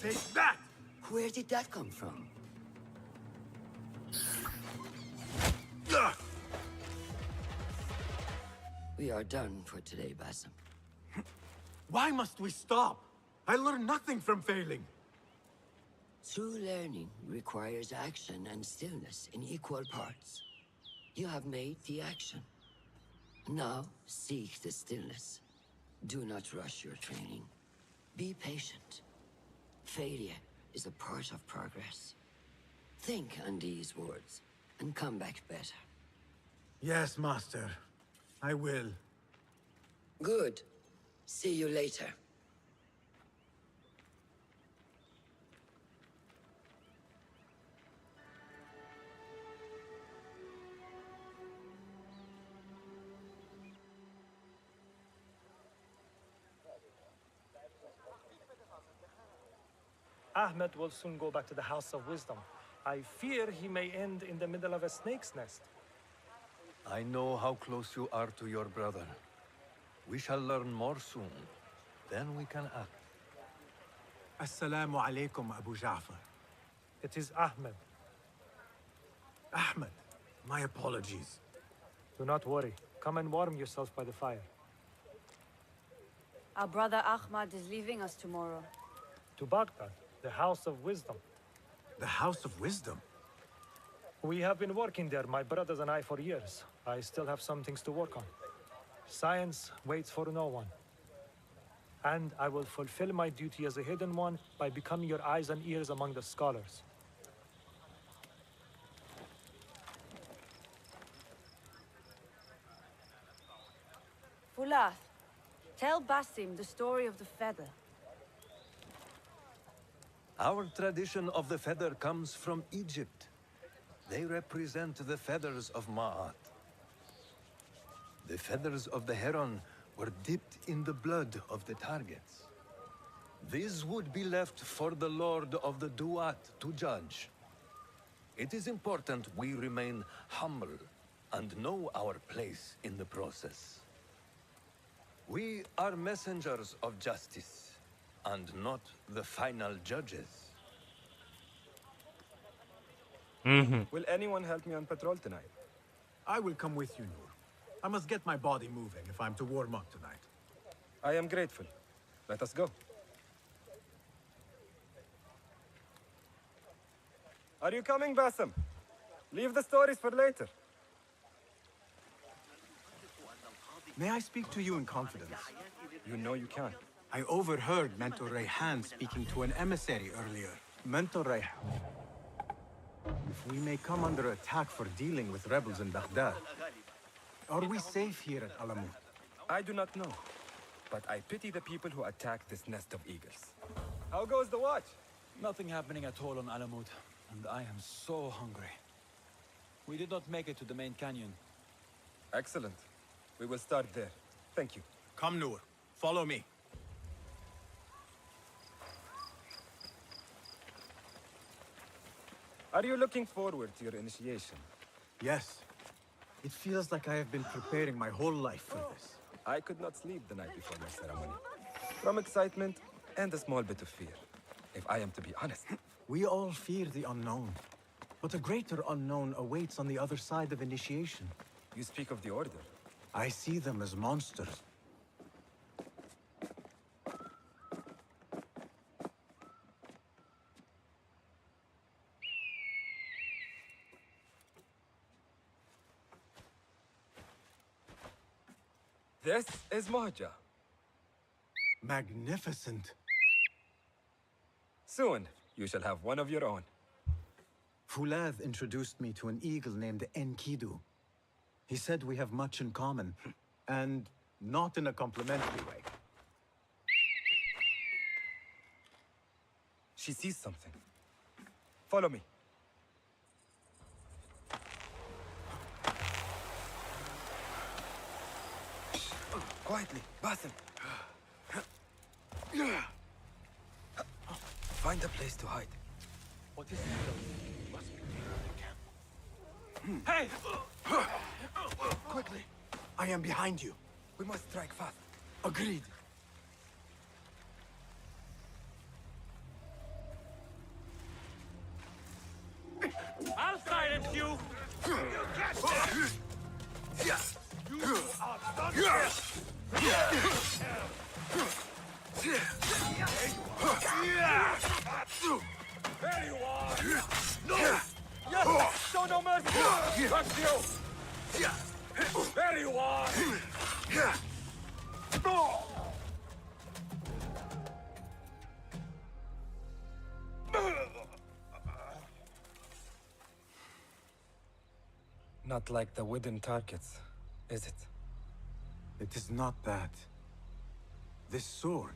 S3: Take that!
S11: Where did that come from? We are done for today, Bassam.
S3: Why must we stop? I learned nothing from failing.
S11: True learning requires action and stillness in equal parts. You have made the action. Now, seek the stillness. Do not rush your training. Be patient. Failure is a part of progress. Think on these words and come back better.
S3: Yes, Master. I will.
S11: Good. See you later.
S20: Ahmed will soon go back to the House of Wisdom. I fear he may end in the middle of a snake's nest.
S19: I know how close you are to your brother. We shall learn more soon. Then we can act.
S3: Assalamu alaikum, Abu Ja'far.
S20: It is Ahmed.
S3: Ahmed, My apologies.
S20: Do not worry. Come and warm yourself by the fire.
S23: Our brother Ahmad is leaving us tomorrow.
S20: To Baghdad, the House of Wisdom.
S3: The House of Wisdom?
S20: We have been working there, my brothers and I, for years. I still have some things to work on. Science waits for no one. And I will fulfill my duty as a hidden one by becoming your eyes and ears among the scholars.
S23: Fulath, tell Basim the story of the feather.
S19: Our tradition of the feather comes from Egypt. They represent the feathers of Ma'at. The feathers of the heron were dipped in the blood of the targets. These would be left for the Lord of the Duat to judge. It is important we remain humble and know our place in the process. We are messengers of justice, and not the final judges.
S17: Will anyone help me on patrol tonight?
S3: I will come with you, Noor. I must get my body moving if I'm to warm up tonight.
S17: I am grateful. Let us go. Are you coming, Basim? Leave the stories for later.
S3: May I speak to you in confidence?
S17: You know you can.
S3: I overheard Mentor Rayhan speaking to an emissary earlier. Mentor Rayhan. If we may come under attack for dealing with rebels in Baghdad, are we safe here at Alamut?
S17: I do not know, but I pity the people who attacked this nest of eagles. How goes the watch?
S18: Nothing happening at all on Alamut, and I am so hungry. We did not make it to the main canyon.
S17: Excellent. We will start there. Thank you.
S3: Come, Noor. Follow me.
S17: Are you looking forward to your initiation?
S3: Yes. It feels like I have been preparing my whole life for this.
S17: I could not sleep the night before my ceremony. From excitement and a small bit of fear, if I am to be honest.
S3: We all fear the unknown. But a greater unknown awaits on the other side of initiation.
S17: You speak of the Order.
S3: I see them as monsters.
S17: This is Mahja.
S3: Magnificent.
S17: Soon, you shall have one of your own.
S3: Fulath introduced me to an eagle named Enkidu. He said we have much in common, and not in a complimentary way.
S17: She sees something. Follow me. Quietly, Basim. Find a place to hide.
S18: What is it? Must be near the camp.
S3: Hey! Quickly! I am behind you.
S17: We must strike fast.
S3: Agreed.
S14: I'll silence you! You catch that! You are done There you are! No!
S17: Yes! Show no mercy!
S14: Trust you! There you are!
S17: Not like the wooden targets, is it?
S3: It is not that. This sword.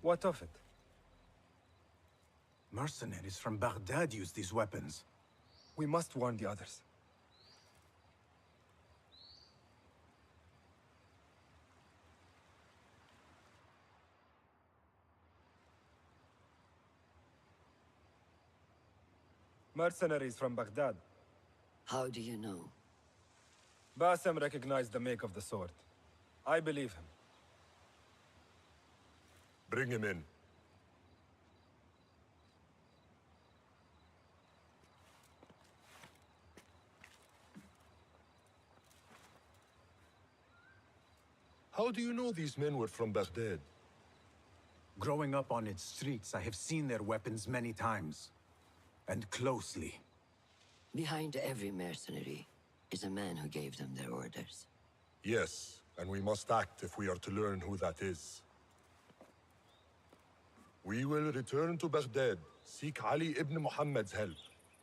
S17: What of it?
S3: Mercenaries from Baghdad use these weapons.
S17: We must warn the others. Mercenaries from Baghdad.
S11: How do you know?
S17: Basim recognized the make of the sword. I believe him.
S22: Bring him in. How do you know these men were from Baghdad?
S3: Growing up on its streets, I have seen their weapons many times. And closely.
S11: Behind every mercenary is a man who gave them their orders.
S22: Yes, and we must act if we are to learn who that is. We will return to Baghdad, seek Ali ibn Muhammad's help.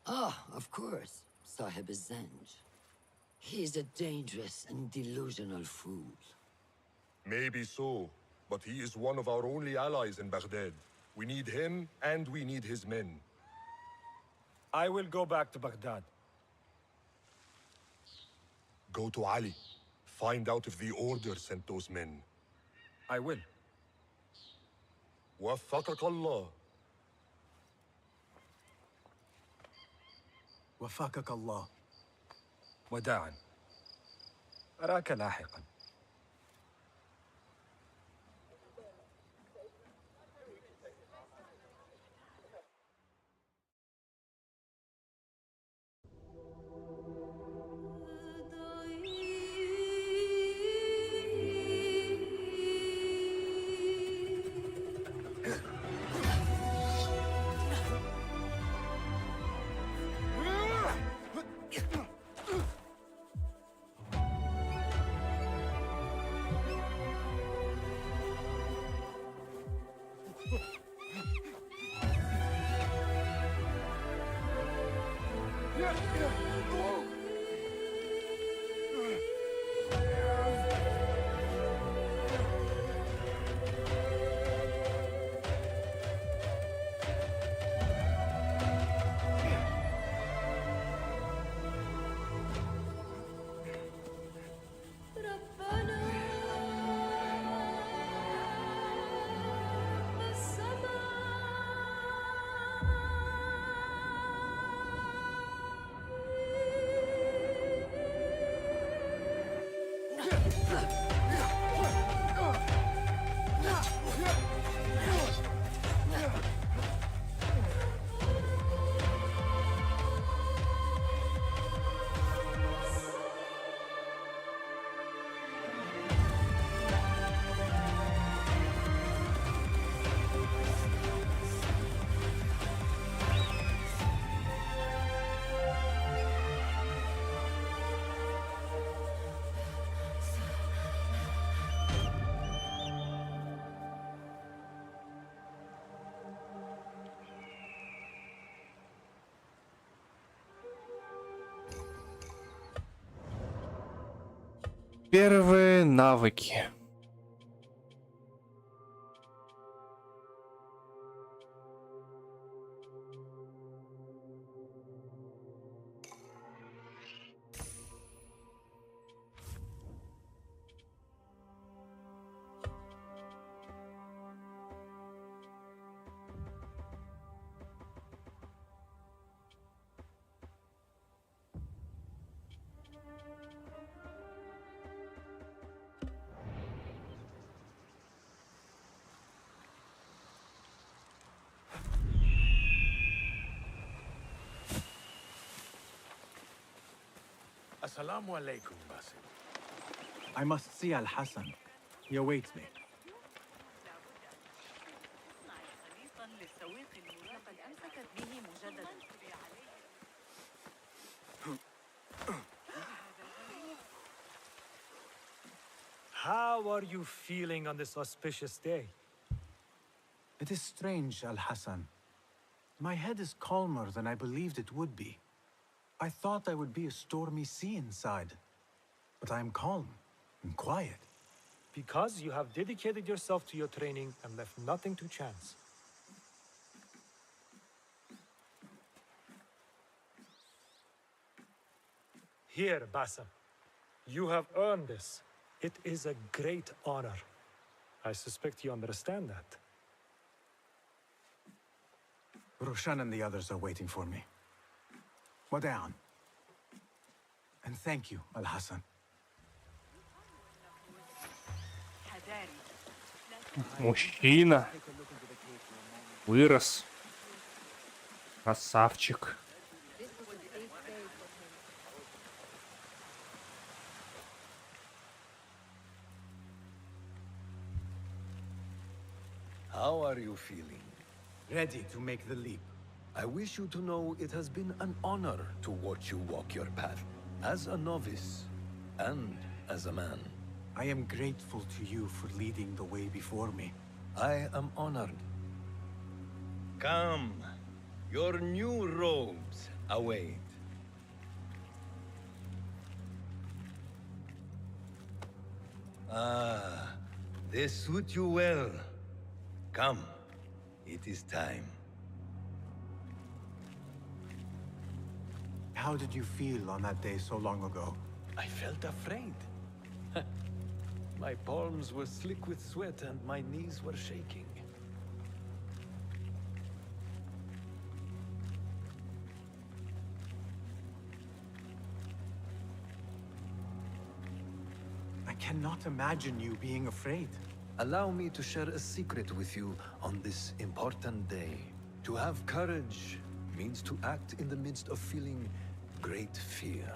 S11: Ah, of course, Sahib Zanj. He is a dangerous and delusional fool.
S22: Maybe so, but he is one of our only allies in Baghdad. We need him, and we need his men.
S20: I will go back to Baghdad.
S22: Go to Ali. Find out if the order sent those men.
S17: I will.
S22: وفقك الله.
S3: وفقك الله.
S17: وداعا. أراك لاحقا.
S4: Первые навыки.
S9: Assalamu alaikum, Basim.
S3: I must see Al-Hassan. He awaits me.
S20: How are you feeling on this auspicious day?
S3: It is strange, Al-Hassan. My head is calmer than I believed it would be. I thought I would be a stormy sea inside. But I am calm and quiet.
S20: Because you have dedicated yourself to your training and left nothing to chance. Here, Basim. You have earned this. It is a great honor. I suspect you understand that.
S3: Roshan and the others are waiting for me. Wada'an. And thank you, Al-Hassan.
S4: Мужчина. Вырос. Красавчик.
S19: How are you feeling?
S3: Ready to make the leap.
S19: I wish you to know it has been an honor to watch you walk your path, as a novice and as a man.
S3: I am grateful to you for leading the way before me.
S19: I am honored. Come, your new robes await. Ah, they suit you well. Come, it is time.
S3: How did you feel on that day so long ago?
S19: I felt afraid. My palms were slick with sweat and my knees were shaking.
S3: I cannot imagine you being afraid.
S19: Allow me to share a secret with you on this important day. To have courage means to act in the midst of feeling great fear.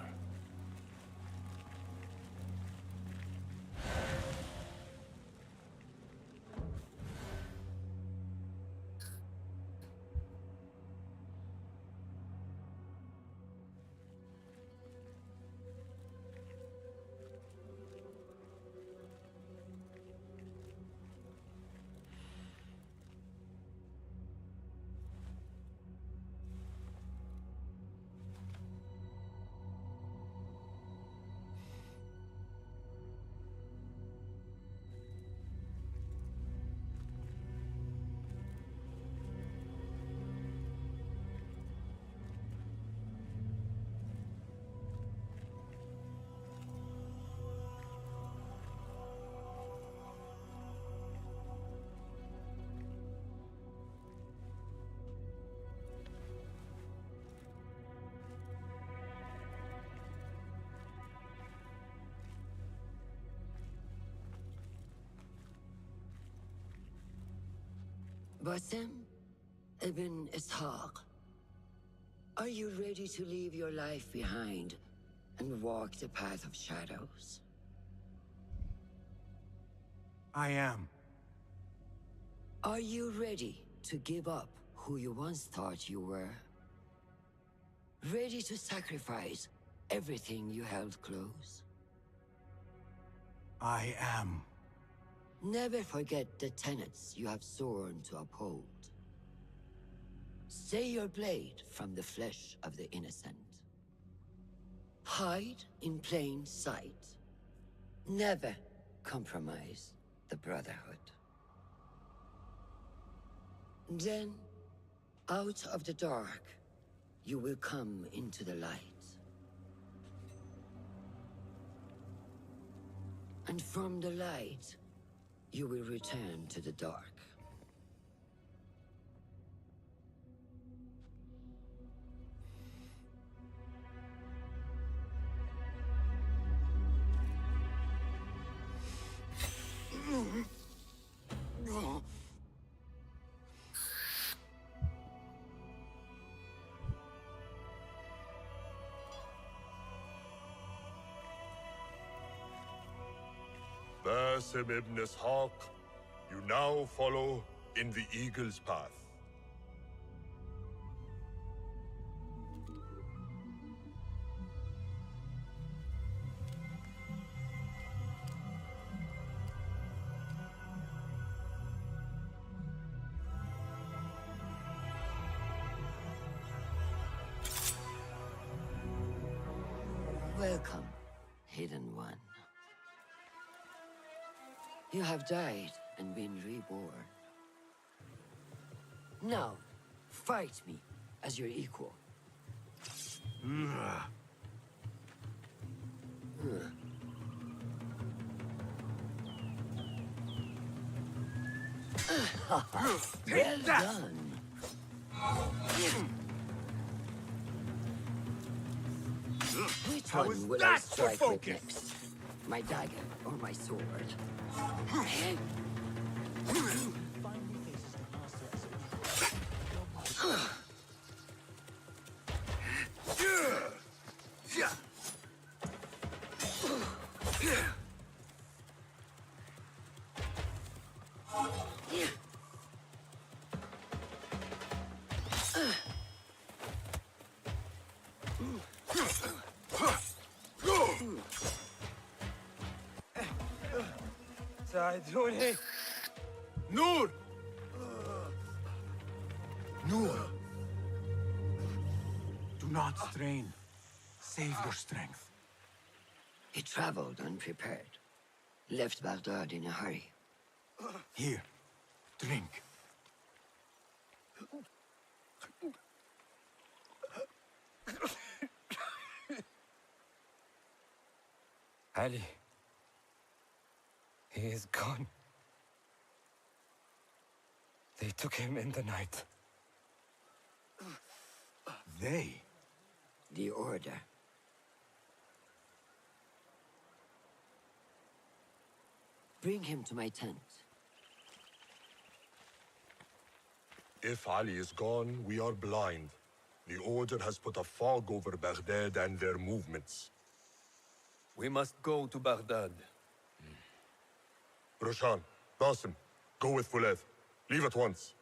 S11: Basim ibn Ishaq, are you ready to leave your life behind and walk the path of shadows?
S3: I am.
S11: Are you ready to give up who you once thought you were? Ready to sacrifice everything you held close?
S3: I am.
S11: Never forget the tenets you have sworn to uphold. Stay your blade from the flesh of the innocent. Hide in plain sight. Never compromise the Brotherhood. Then, out of the dark, you will come into the light. And from the light, you will return to the dark.
S22: Basim ibn Ishaq, you now follow in the Eagle's path.
S11: Welcome, Hidden One. You have died and been reborn. Now, fight me as your equal. Well done. Which one will I strike with next? My dagger or my sword?
S1: ساعدوني.
S3: Noor! Noor! Do not strain. Save your strength.
S11: He traveled unprepared. Left Baghdad in a hurry.
S3: Here, drink.
S17: Ali. He is gone. They took him in the night.
S3: They?
S11: The Order. Bring him to my tent.
S22: If Ali is gone, we are blind. The Order has put a fog over Baghdad and their movements.
S19: We must go to Baghdad.
S22: Roshan, Basim, go with Fulad. Leave at once.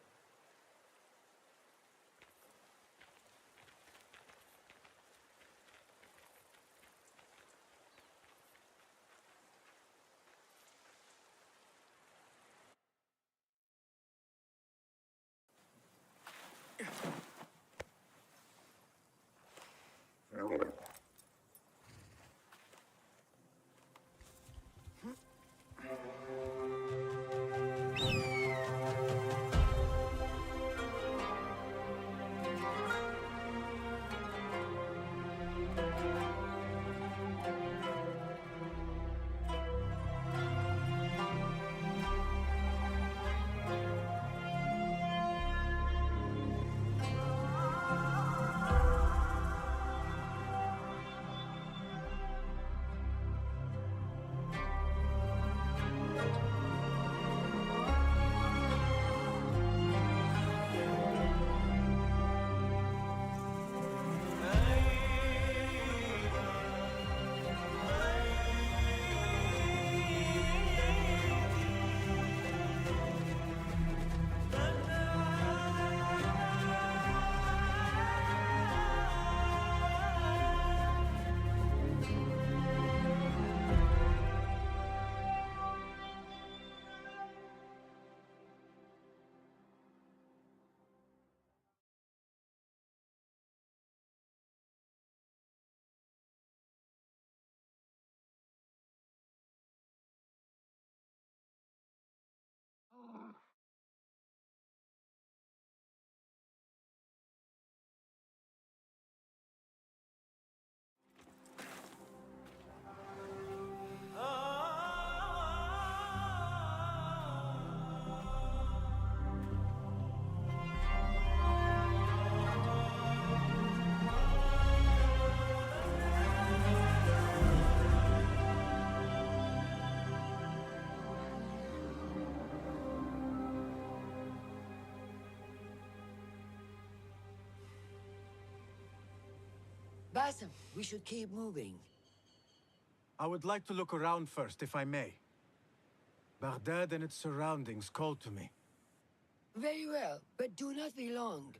S11: Basim, we should keep moving.
S3: I would like to look around first, if I may. Baghdad and its surroundings call to me.
S11: Very well, but do not be long.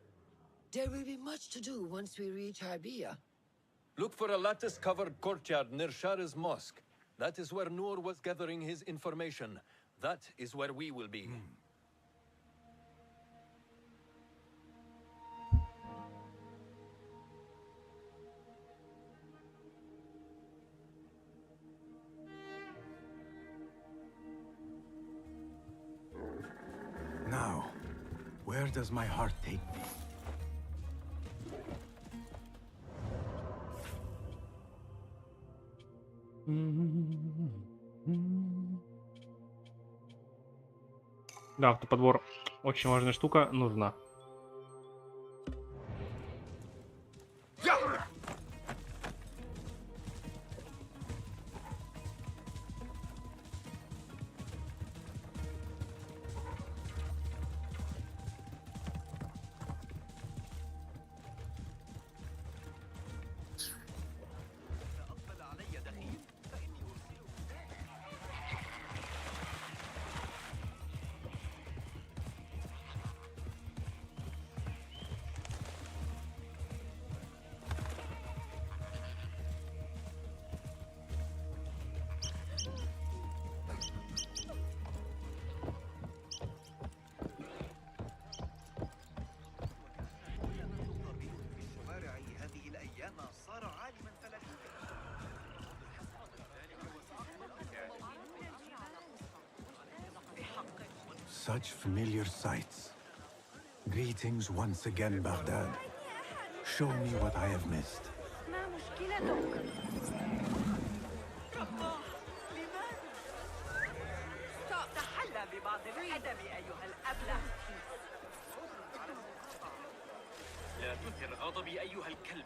S11: There will be much to do once we reach Harbiya.
S19: Look for a lattice-covered courtyard near Shah's mosque. That is where Noor was gathering his information. That is where we will be.
S3: Now, where does my heart take me?
S4: Да, автоподбор очень важная штука, нужна.
S3: Such familiar sights. Greetings once again, Baghdad. Show me what I have missed.
S23: ما مشكلتك؟
S6: تحلى ببعض الأدب أيها الأبله. لا تثر غضبي أيها الكلب.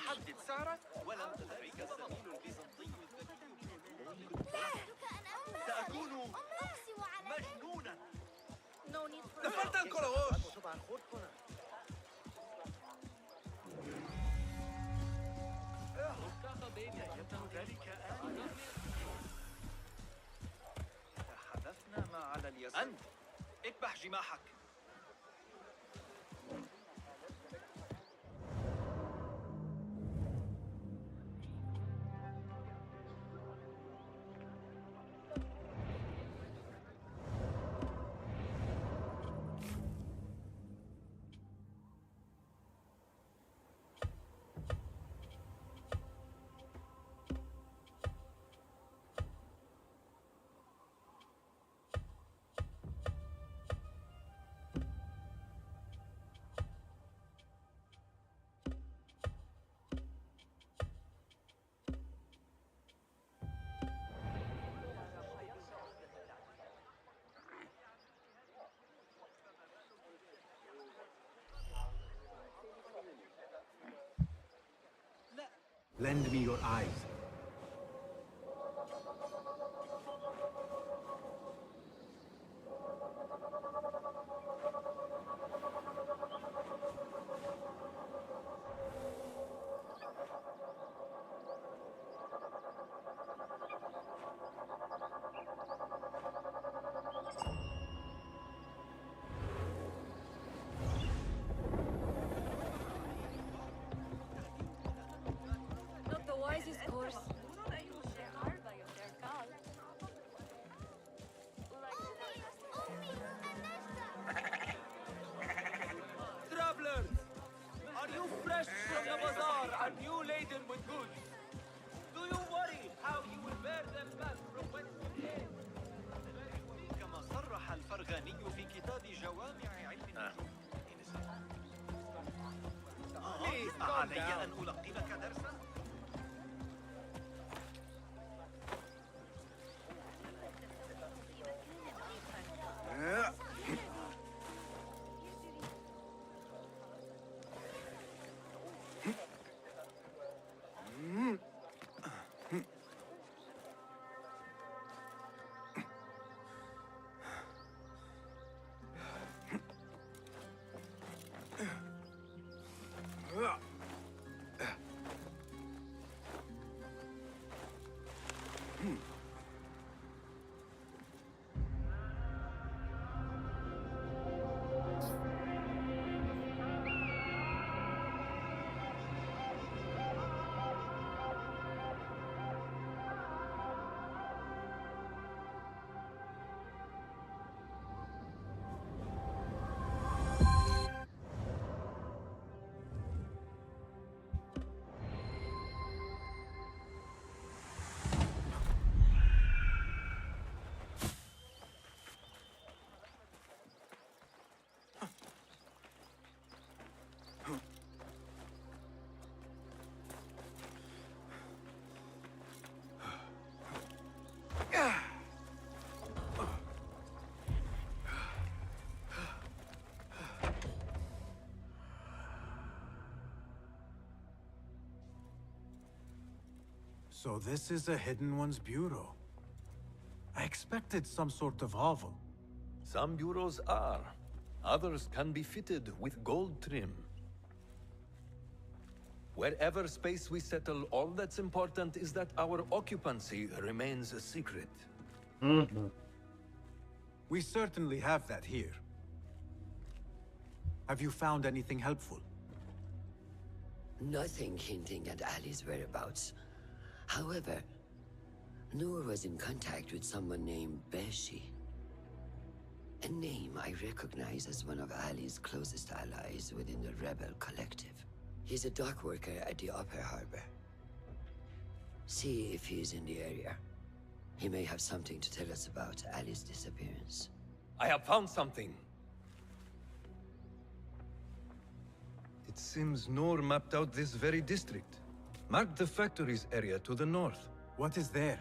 S6: حدد سعرك ولن تدرك الزميل البيزنطي سأكون مجنونا.
S13: ¡Le falta el colabosh!
S6: تحدثنا ما على اليسار. أنت اكبح جماحك.
S3: Lend me your eyes.
S16: Not the wisest course.
S13: Travelers! Are you fresh from the bazaar and you laden with goods? Do you worry how you will bear them back from whence you came?
S6: كما صرح الفرغاني في كتاب جوامع علم النجوم. علي أن ألقنك درسا؟
S3: So this is a Hidden One's bureau. I expected some sort of hovel.
S19: Some bureaus are. Others can be fitted with gold trim. Wherever space we settle, all that's important is that our occupancy remains a secret.
S3: We certainly have that here. Have you found anything helpful?
S11: Nothing hinting at Ali's whereabouts. However, Noor was in contact with someone named Beshi. A name I recognize as one of Ali's closest allies within the rebel collective. He's a dock worker at the Upper Harbor. See if he's in the area. He may have something to tell us about Ali's disappearance.
S19: I have found something. It seems Noor mapped out this very district. Mark the factories area to the north.
S3: What is there?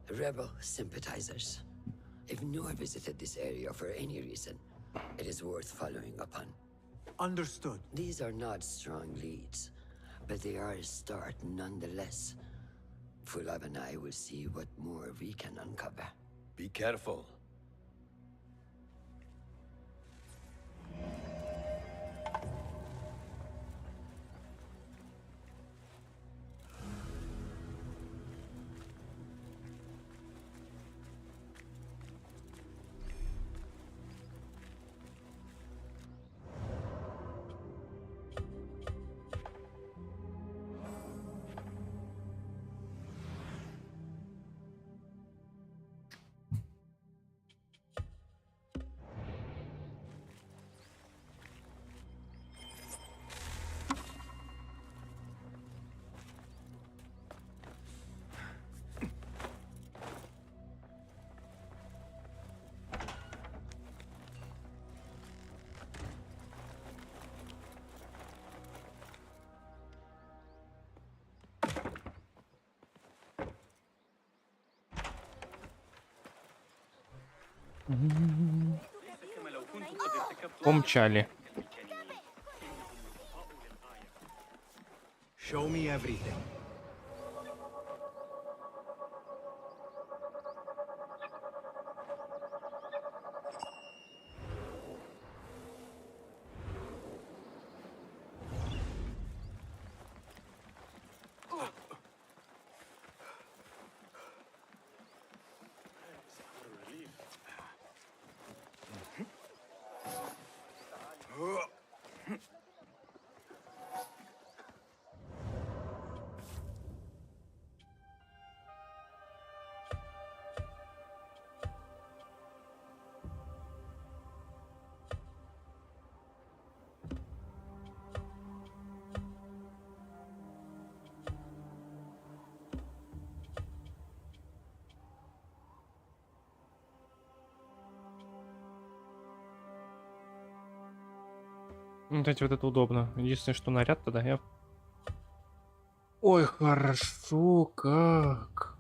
S11: Rebel sympathizers. If Noor visited this area for any reason, it is worth following up on.
S3: Understood.
S11: These are not strong leads, but they are a start nonetheless. Fulav and I will see what more we can uncover.
S19: Be careful.
S4: Помчали.
S3: Show me everything.
S4: Ну, кстати, вот это удобно. Единственное, что наряд тогда я... Ой, хорошо, как.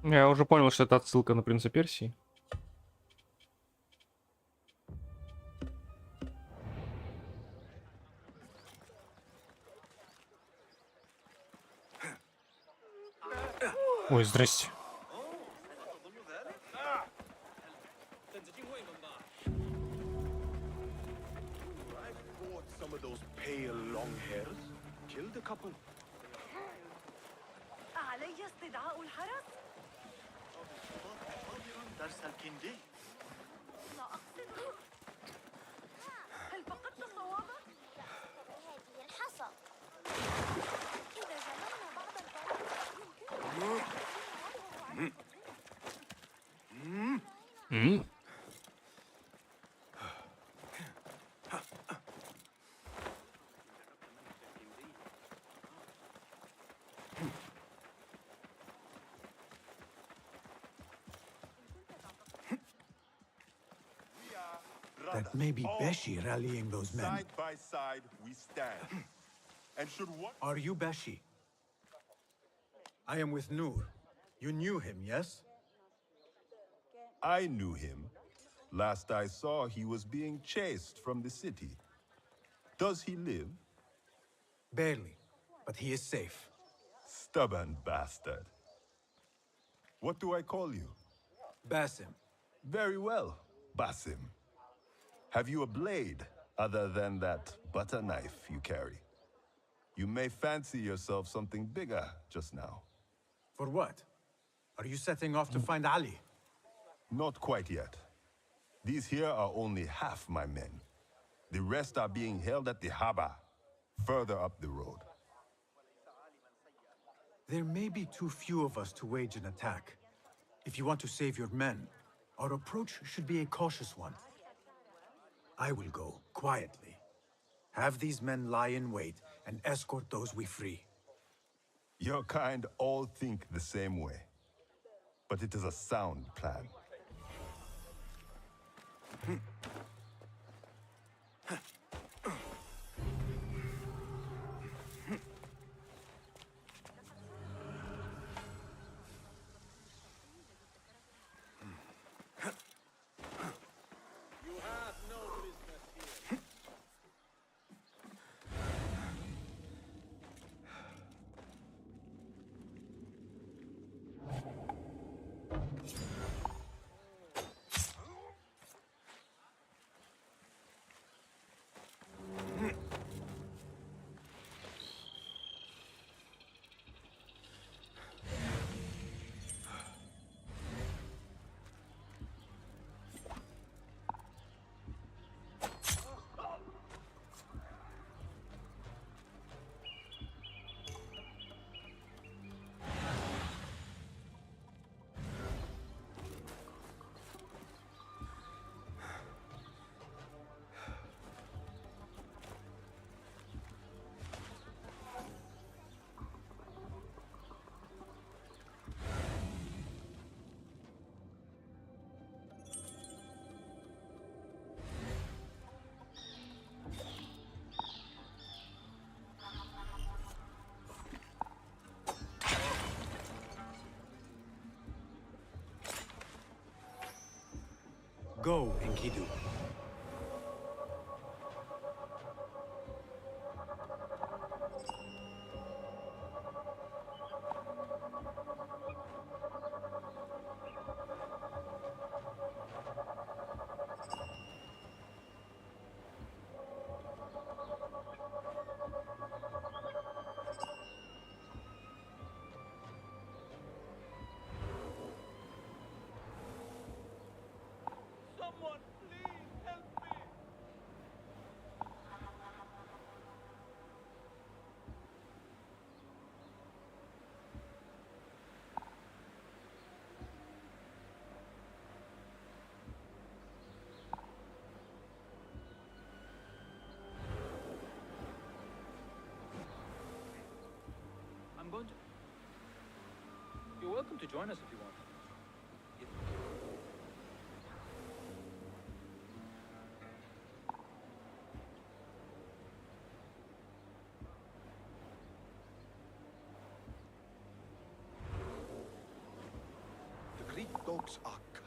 S4: Я уже понял, что это отсылка на Принца Персии. Ой, здрасте.
S8: Some of those pale long hairs. Killed a couple.
S2: علي استدعاء الحرس؟
S6: درس الكندي.
S2: لا أقصد. هل فقدت صوابك؟
S1: هذه الحصى. إذا جمعنا بعض
S3: That may be Beshi rallying those men.
S22: Side by side, we stand. And should what?
S3: Are you Beshi? I am with Noor. You knew him, yes?
S22: I knew him. Last I saw, he was being chased from the city. Does he live?
S3: Barely, but he is safe.
S22: Stubborn bastard. What do I call you?
S3: Basim.
S22: Very well, Basim. Have you a blade other than that butter knife you carry? You may fancy yourself something bigger just now.
S3: For what? Are you setting off to find Ali?
S22: Not quite yet. These here are only half my men. The rest are being held at the harbor, further up the road.
S3: There may be too few of us to wage an attack. If you want to save your men, our approach should be a cautious one. I will go, quietly. Have these men lie in wait and escort those we free.
S22: Your kind all think the same way. But it is a sound plan.
S13: You have no business here.
S3: Go, Enkidu.
S13: Someone, please help me!
S18: I'm going to... You're welcome to join us if you want.
S19: The Greek dogs are cunning.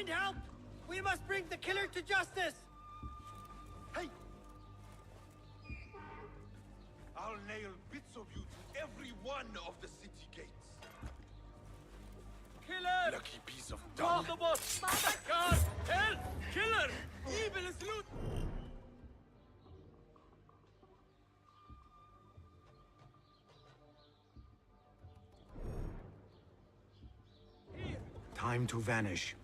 S13: find help! We must bring the killer to justice!
S8: Hey! I'll nail bits of you to every one of the city gates.
S13: Killer!
S8: Lucky piece of
S13: Call
S8: dung.
S13: the boss! God! Help! Killer! Evil is loot!
S3: Time to vanish.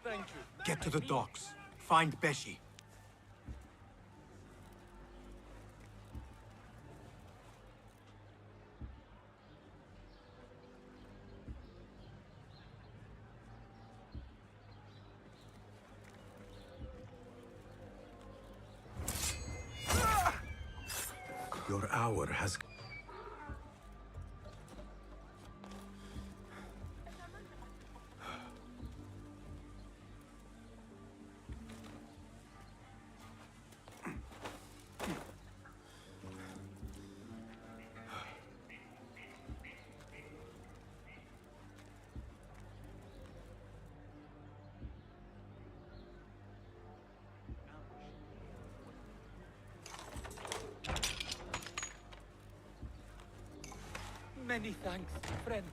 S8: Thank you.
S3: Get to the docks. Find Beshi. Your hour has...
S13: Many thanks, friend.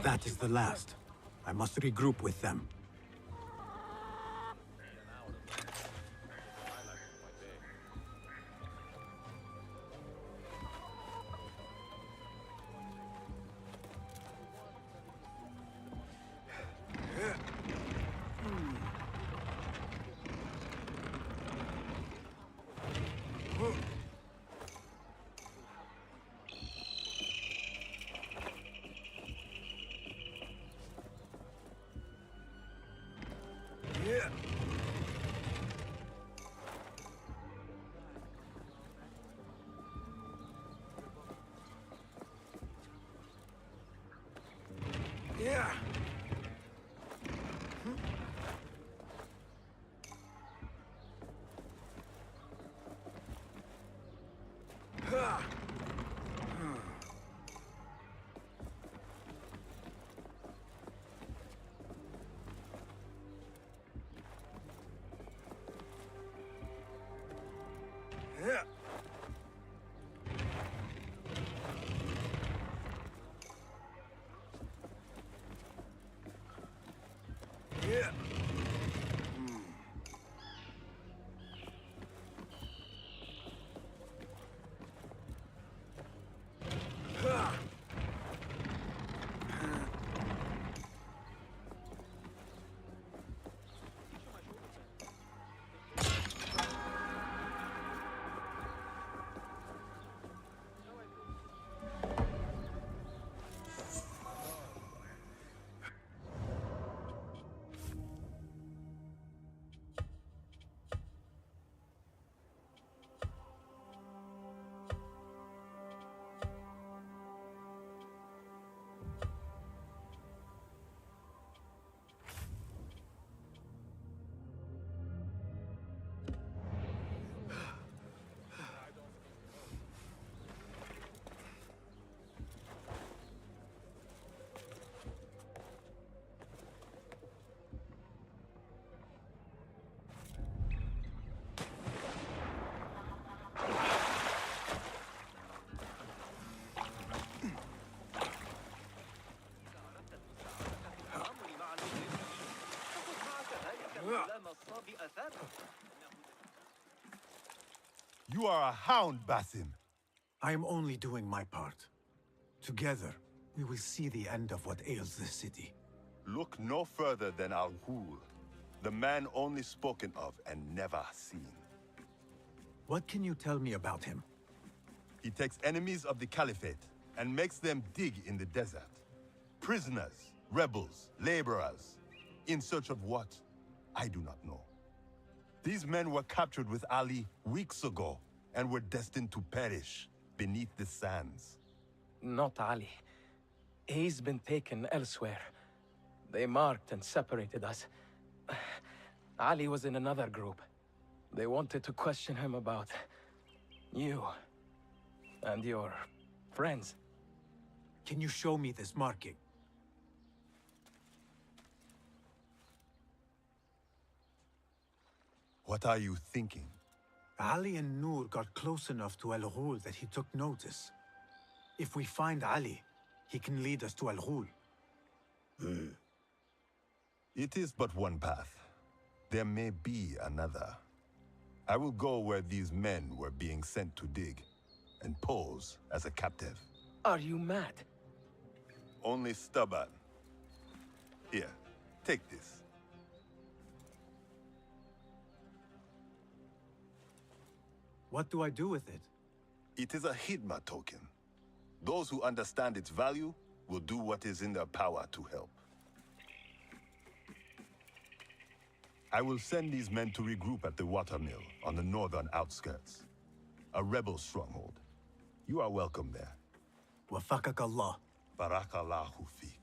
S3: That is the last. I must regroup with them.
S21: Yeah. Yeah.
S22: You are a hound, Basim.
S3: I am only doing my part. Together, we will see the end of what ails this city.
S22: Look no further than Al-Ghul, the man only spoken of and never seen.
S3: What can you tell me about him?
S22: He takes enemies of the Caliphate and makes them dig in the desert. Prisoners, rebels, laborers. In search of what? I do not know. These men were captured with Ali weeks ago and were destined to perish beneath the sands.
S5: Not Ali. He's been taken elsewhere. They marked and separated us. Ali was in another group. They wanted to question him about you and your friends.
S3: Can you show me this marking?
S22: What are you thinking?
S3: Ali and Noor got close enough to Al-Ghul that he took notice. If we find Ali, he can lead us to Al-Ghul.
S22: It is but one path. There may be another. I will go where these men were being sent to dig, and pose as a captive.
S5: Are you mad?
S22: Only stubborn. Here, take this.
S3: What do I do with it?
S22: It is a Hidma token. Those who understand its value will do what is in their power to help. I will send these men to regroup at the watermill on the northern outskirts. A rebel stronghold. You are welcome there.
S3: Wafakak Allah.
S22: Barakallahu feek.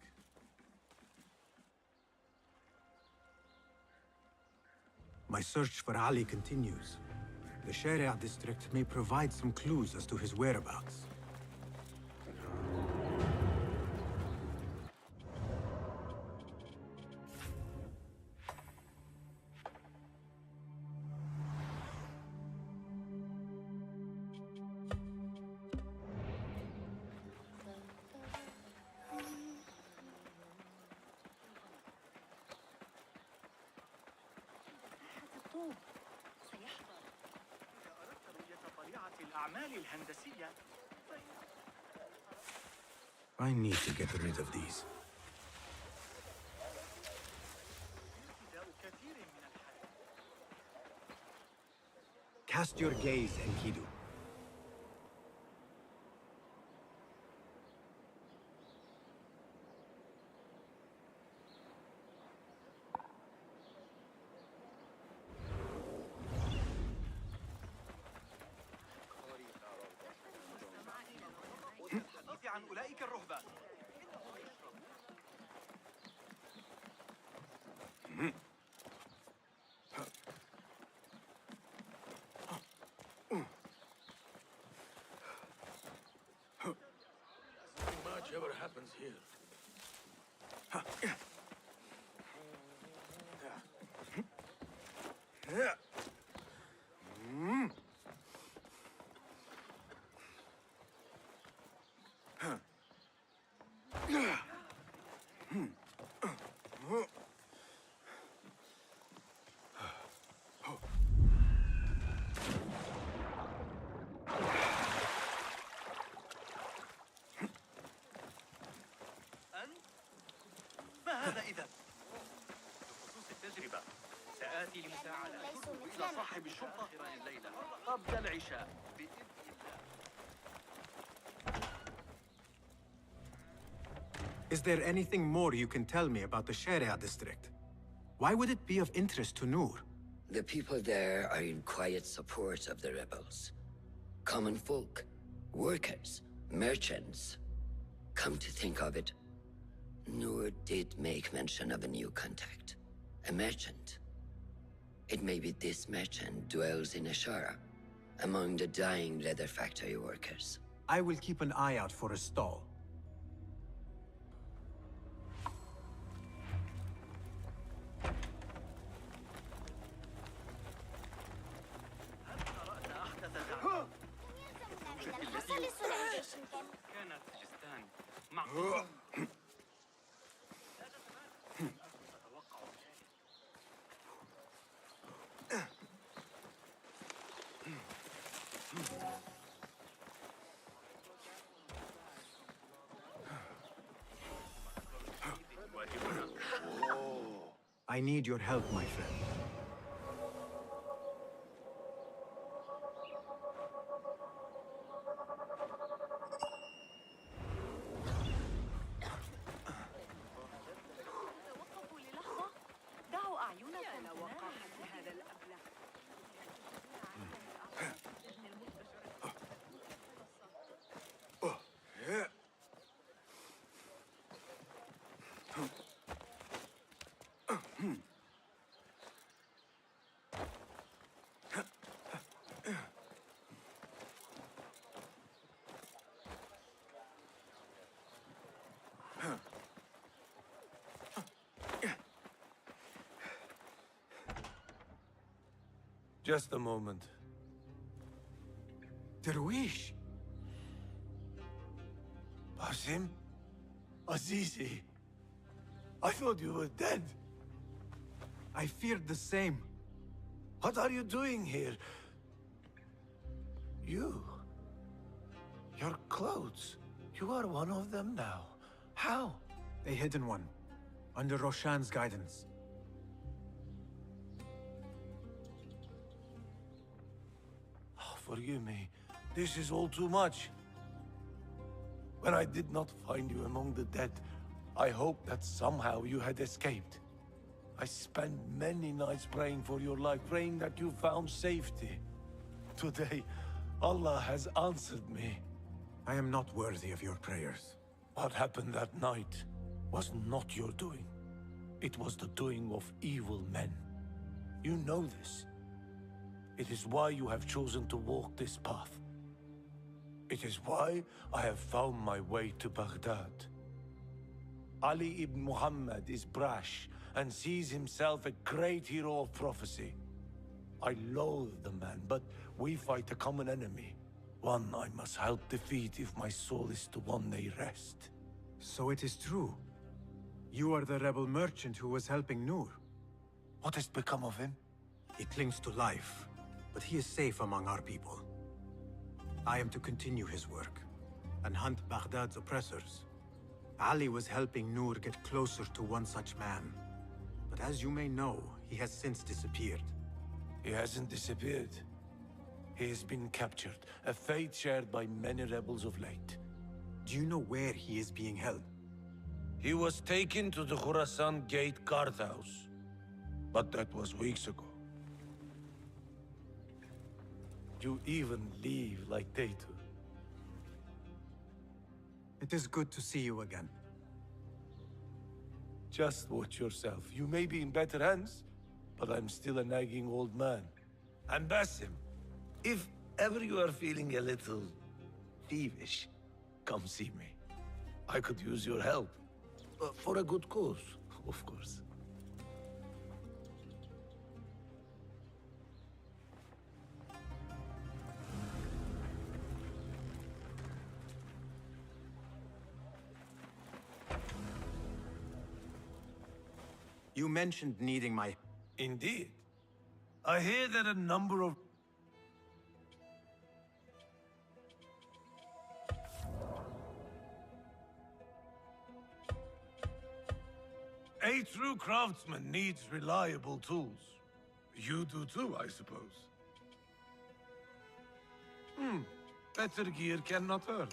S3: My search for Ali continues. The Sharia district may provide some clues as to his whereabouts.
S6: الأعمال الهندسية.
S3: I need to get rid of these. Cast your gaze, Enkidu.
S6: عن أولئك الرهبان.
S9: Nothing much ever happens here.
S6: ما هذا إذا؟ بخصوص التجربة سآتي لمساعدة إلى صاحب الشرطة الليلة قبل العشاء بإذن الله.
S3: Is there anything more you can tell me about the Sharia district? Why would it be of interest to Noor?
S11: The people there are in quiet support of the rebels. Common folk, workers, merchants. Come to think of it, Noor did make mention of a new contact. A merchant. It may be this merchant dwells in Ashara, among the dying leather factory workers.
S3: I will keep an eye out for a stall.
S6: كانت جستان مع
S3: I need your help, my friend.
S16: توقفوا للحظة. دعوا أعينكم وقعت هذا الأبلة.
S19: Just a moment.
S3: Darwish!
S19: Basim? Azizi? I thought you were dead.
S3: I feared the same.
S19: What are you doing here? You? Your clothes? You are one of them now. How?
S3: A hidden one. Under Roshan's guidance.
S19: Oh, forgive me. This is all too much. When I did not find you among the dead, I hoped that somehow you had escaped. I spent many nights praying for your life, praying that you found safety. Today, Allah has answered me.
S3: I am not worthy of your prayers.
S19: What happened that night was not your doing. It was the doing of evil men. You know this. It is why you have chosen to walk this path. It is why I have found my way to Baghdad. Ali ibn Muhammad is brash and sees himself a great hero of prophecy. I loathe the man, but we fight a common enemy. One I must help defeat if my soul is to one day rest.
S3: So it is true. You are the rebel merchant who was helping Noor.
S19: What has become of him?
S3: He clings to life, but he is safe among our people. I am to continue his work and hunt Baghdad's oppressors. Ali was helping Noor get closer to one such man. But as you may know, he has since disappeared.
S8: He hasn't disappeared. He has been captured, a fate shared by many rebels of late.
S3: Do you know where he is being held?
S8: He was taken to the Khurasan Gate guardhouse. But that was weeks ago. You even leave like they do.
S3: It is good to see you again.
S8: Just watch yourself. You may be in better hands, but I'm still a nagging old man. And Basim, if ever you are feeling a little thievish, come see me. I could use your help. For a good cause, of course.
S3: You mentioned needing my...
S8: Indeed. I hear that a number of... A true craftsman needs reliable tools. You do too, I suppose. Better gear cannot hurt.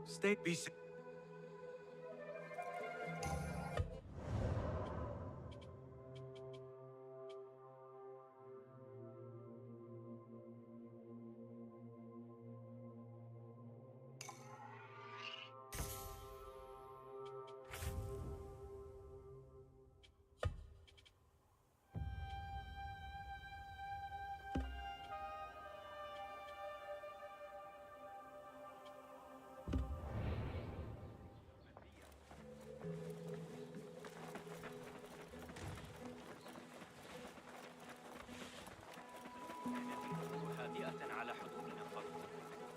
S3: Stay... Be safe.
S6: هادئة على حدودنا فقط.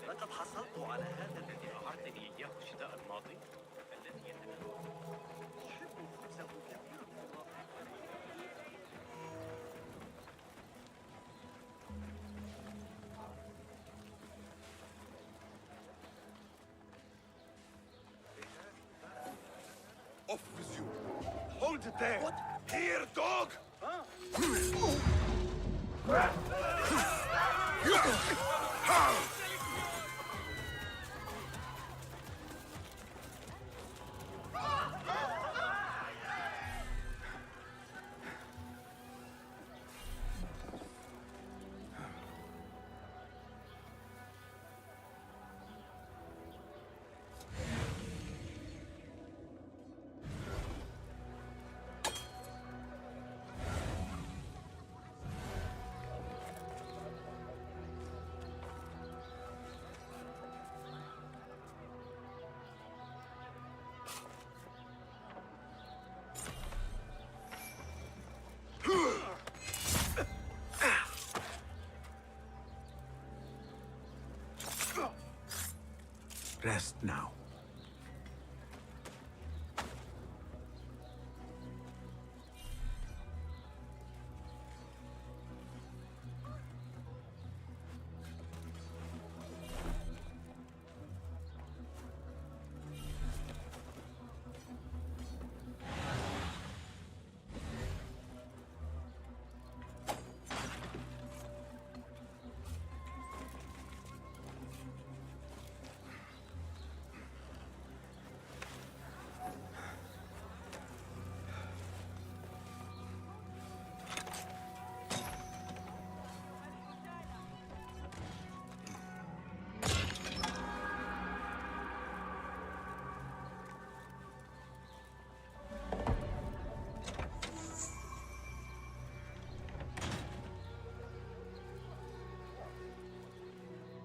S6: لقد حصلت على هذا الذي أعرتني إياه الشتاء الماضي الذي يتناول. أحب خبزه كثيرا.
S22: Off with you! Hold it there! What? Here, dog!
S3: Rest now.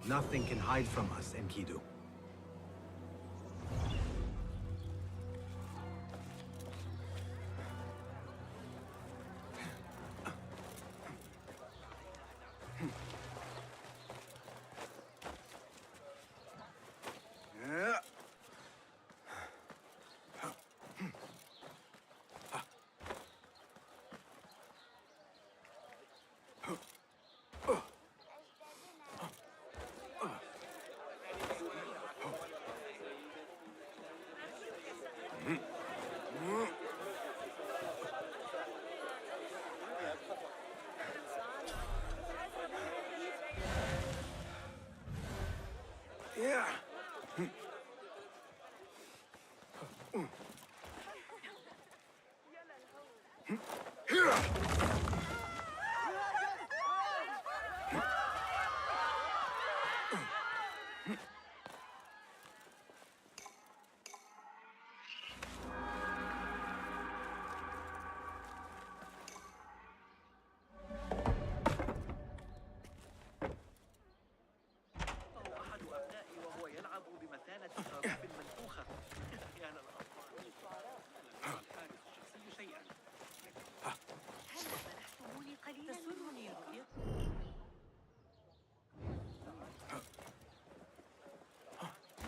S3: Nothing can hide from us, Enkidu.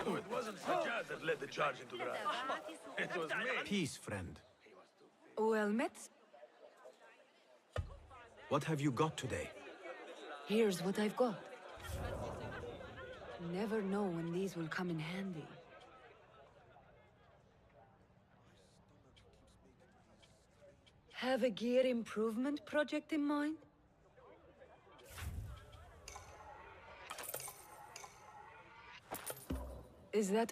S9: No, it wasn't Sajjad that led the charge into the It was me.
S3: Peace, friend.
S16: Well met.
S3: What have you got today?
S16: Here's what I've got. Never know when these will come in handy. Have a gear improvement project in mind? Is that...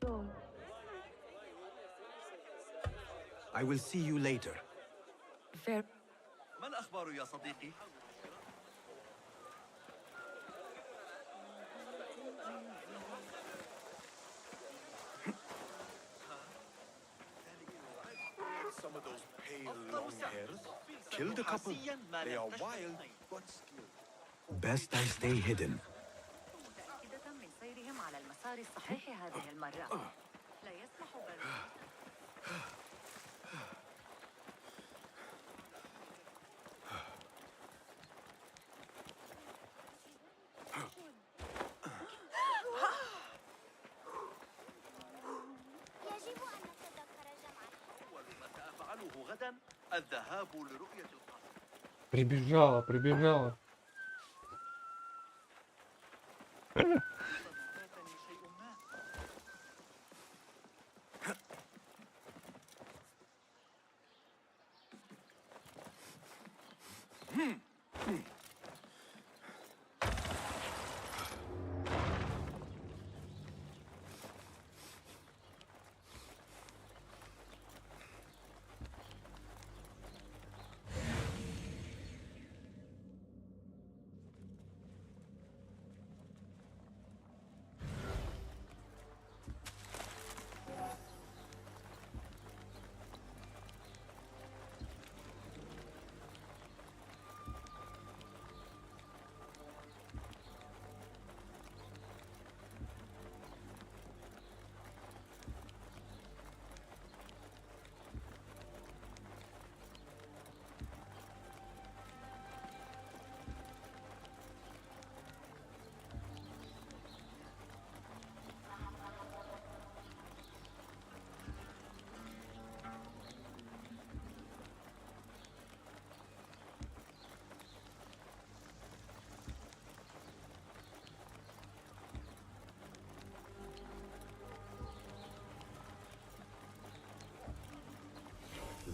S16: Sure.
S3: I will see you later.
S16: Fair.
S6: ما الأخبار يا صديقي؟
S8: Some of those pale long hairs. Killed a couple. They are wild, but skilled.
S3: Best I stay hidden.
S23: متأكدة من سيرهم على المسار الصحيح هذه المرة. لا يسمح
S1: يجب أن نتذكر جمعا.
S6: أول ما سأفعله غدا الذهاب لرؤية القصر.
S4: Прибежала.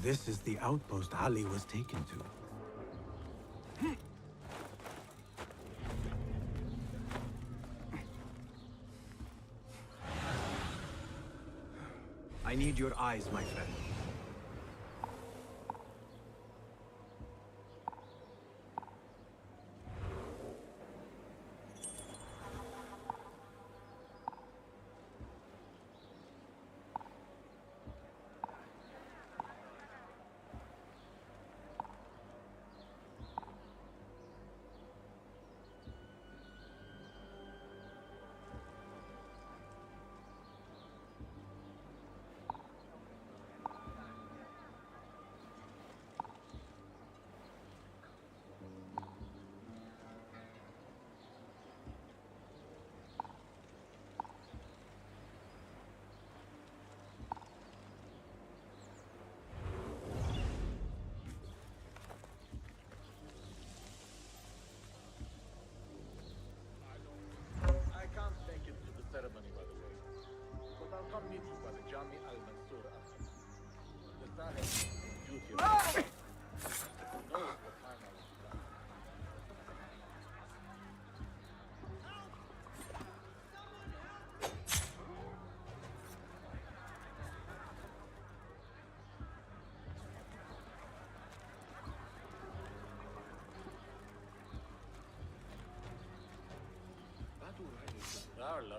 S3: This is the outpost Ali was taken to. I need your eyes, my friend.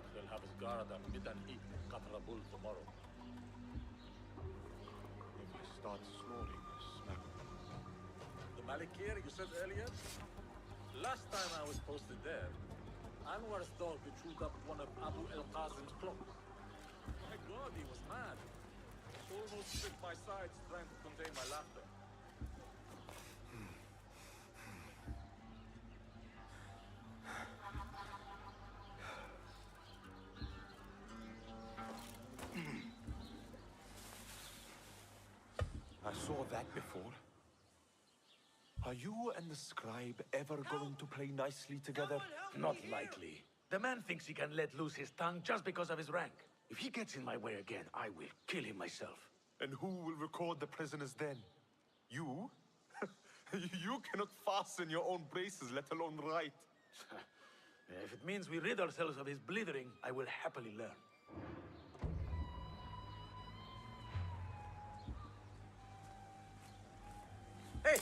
S10: Patriarch will have his guard and meet and eat Katrabul tomorrow.
S8: If I start snoring, smack me.
S10: The Malikir you said earlier? Last time I was posted there, Anwar's dog chewed up one of Abu el-Qasim's clocks. My God, he was mad. Almost split my sides trying to contain my laughter.
S8: I saw that before. Are you and the scribe ever going to play nicely together?
S6: Not likely. The man thinks he can let loose his tongue just because of his rank. If he gets in my way again, I will kill him myself.
S8: And who will record the prisoners then? You? You cannot fasten your own braces, let alone write.
S6: If it means we rid ourselves of his blithering, I will happily learn. Hey!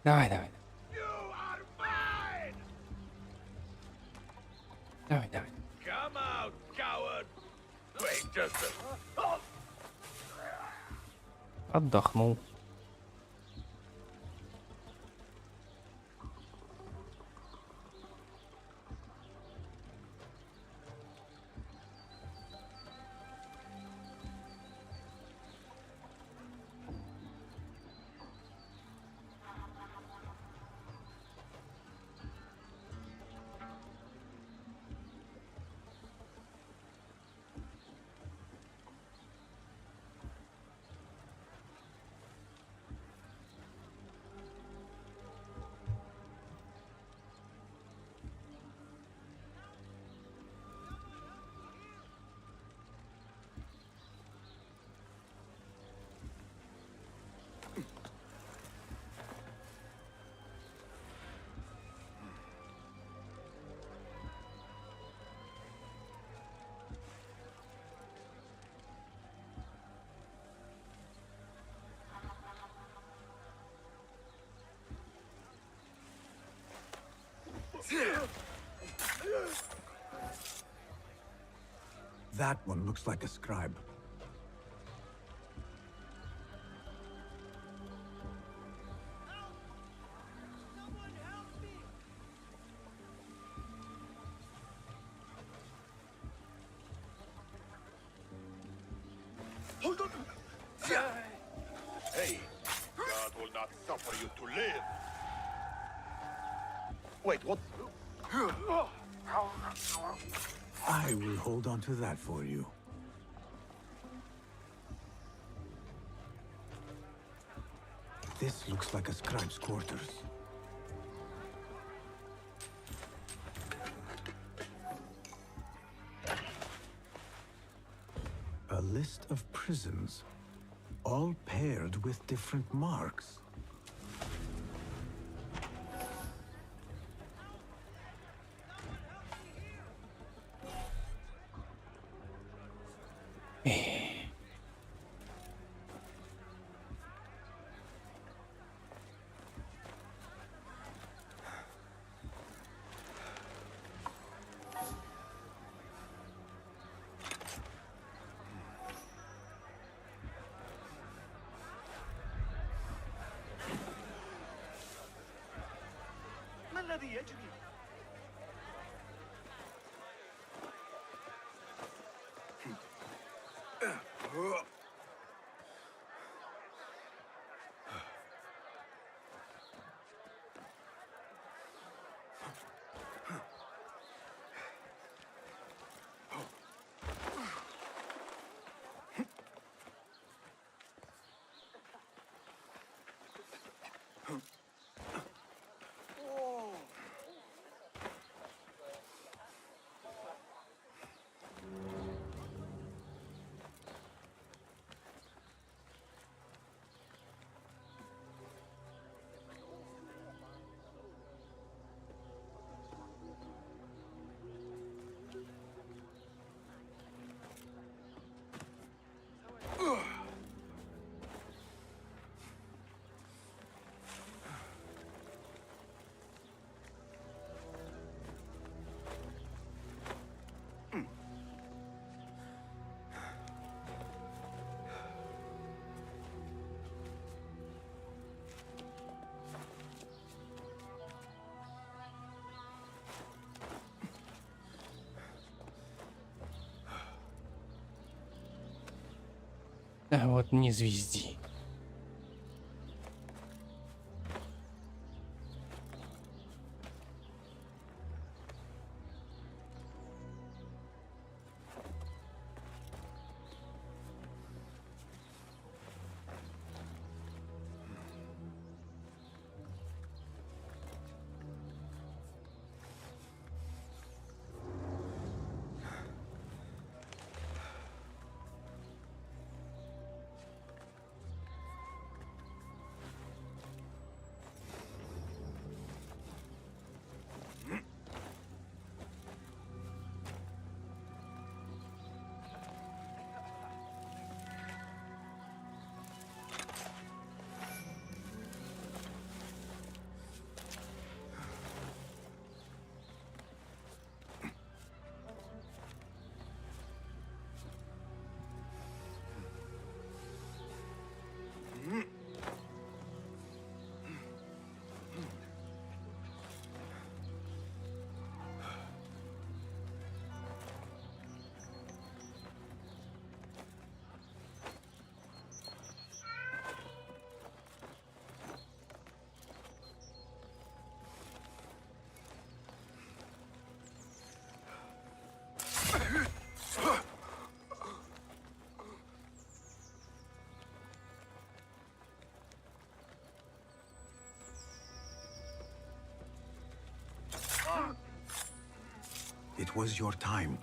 S4: Давай, давай. Давай, давай.
S6: Come out, coward! Wait just a...
S4: Отдохнул.
S3: That one looks like a scribe.
S22: Hold on! Hey, God will not suffer you to live. Wait, what?
S3: I will hold on to that for you. This looks like a scribe's quarters. A list of prisons, all paired with different marks.
S13: الذي يجري؟
S4: А вот не звезди.
S3: It was your time.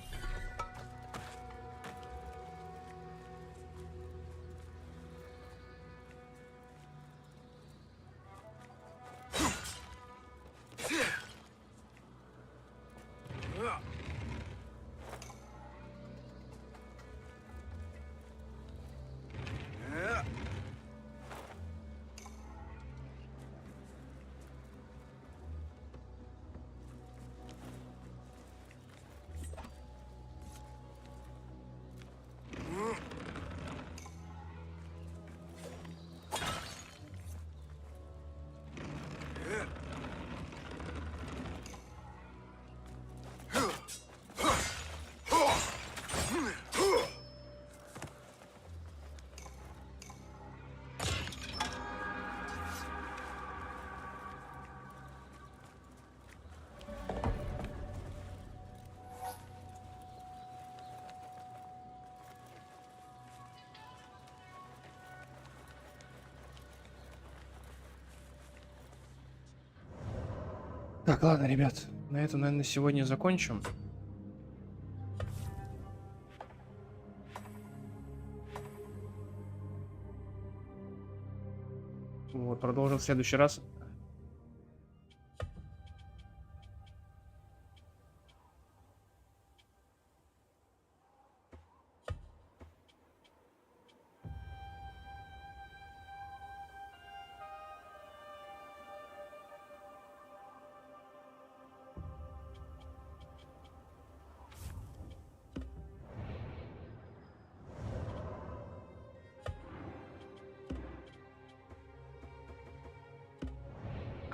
S4: Так, ладно, ребят, на этом, наверное, сегодня закончим. Вот, продолжим в следующий раз.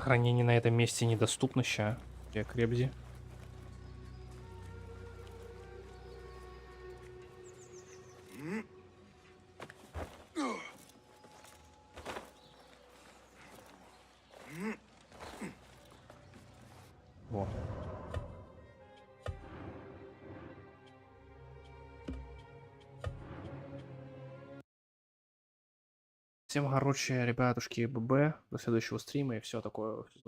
S4: Хранение на этом месте недоступно ща. Я крепзи. Во. Всем, короче, ребятушки, ББ. До следующего стрима и все такое, знаете.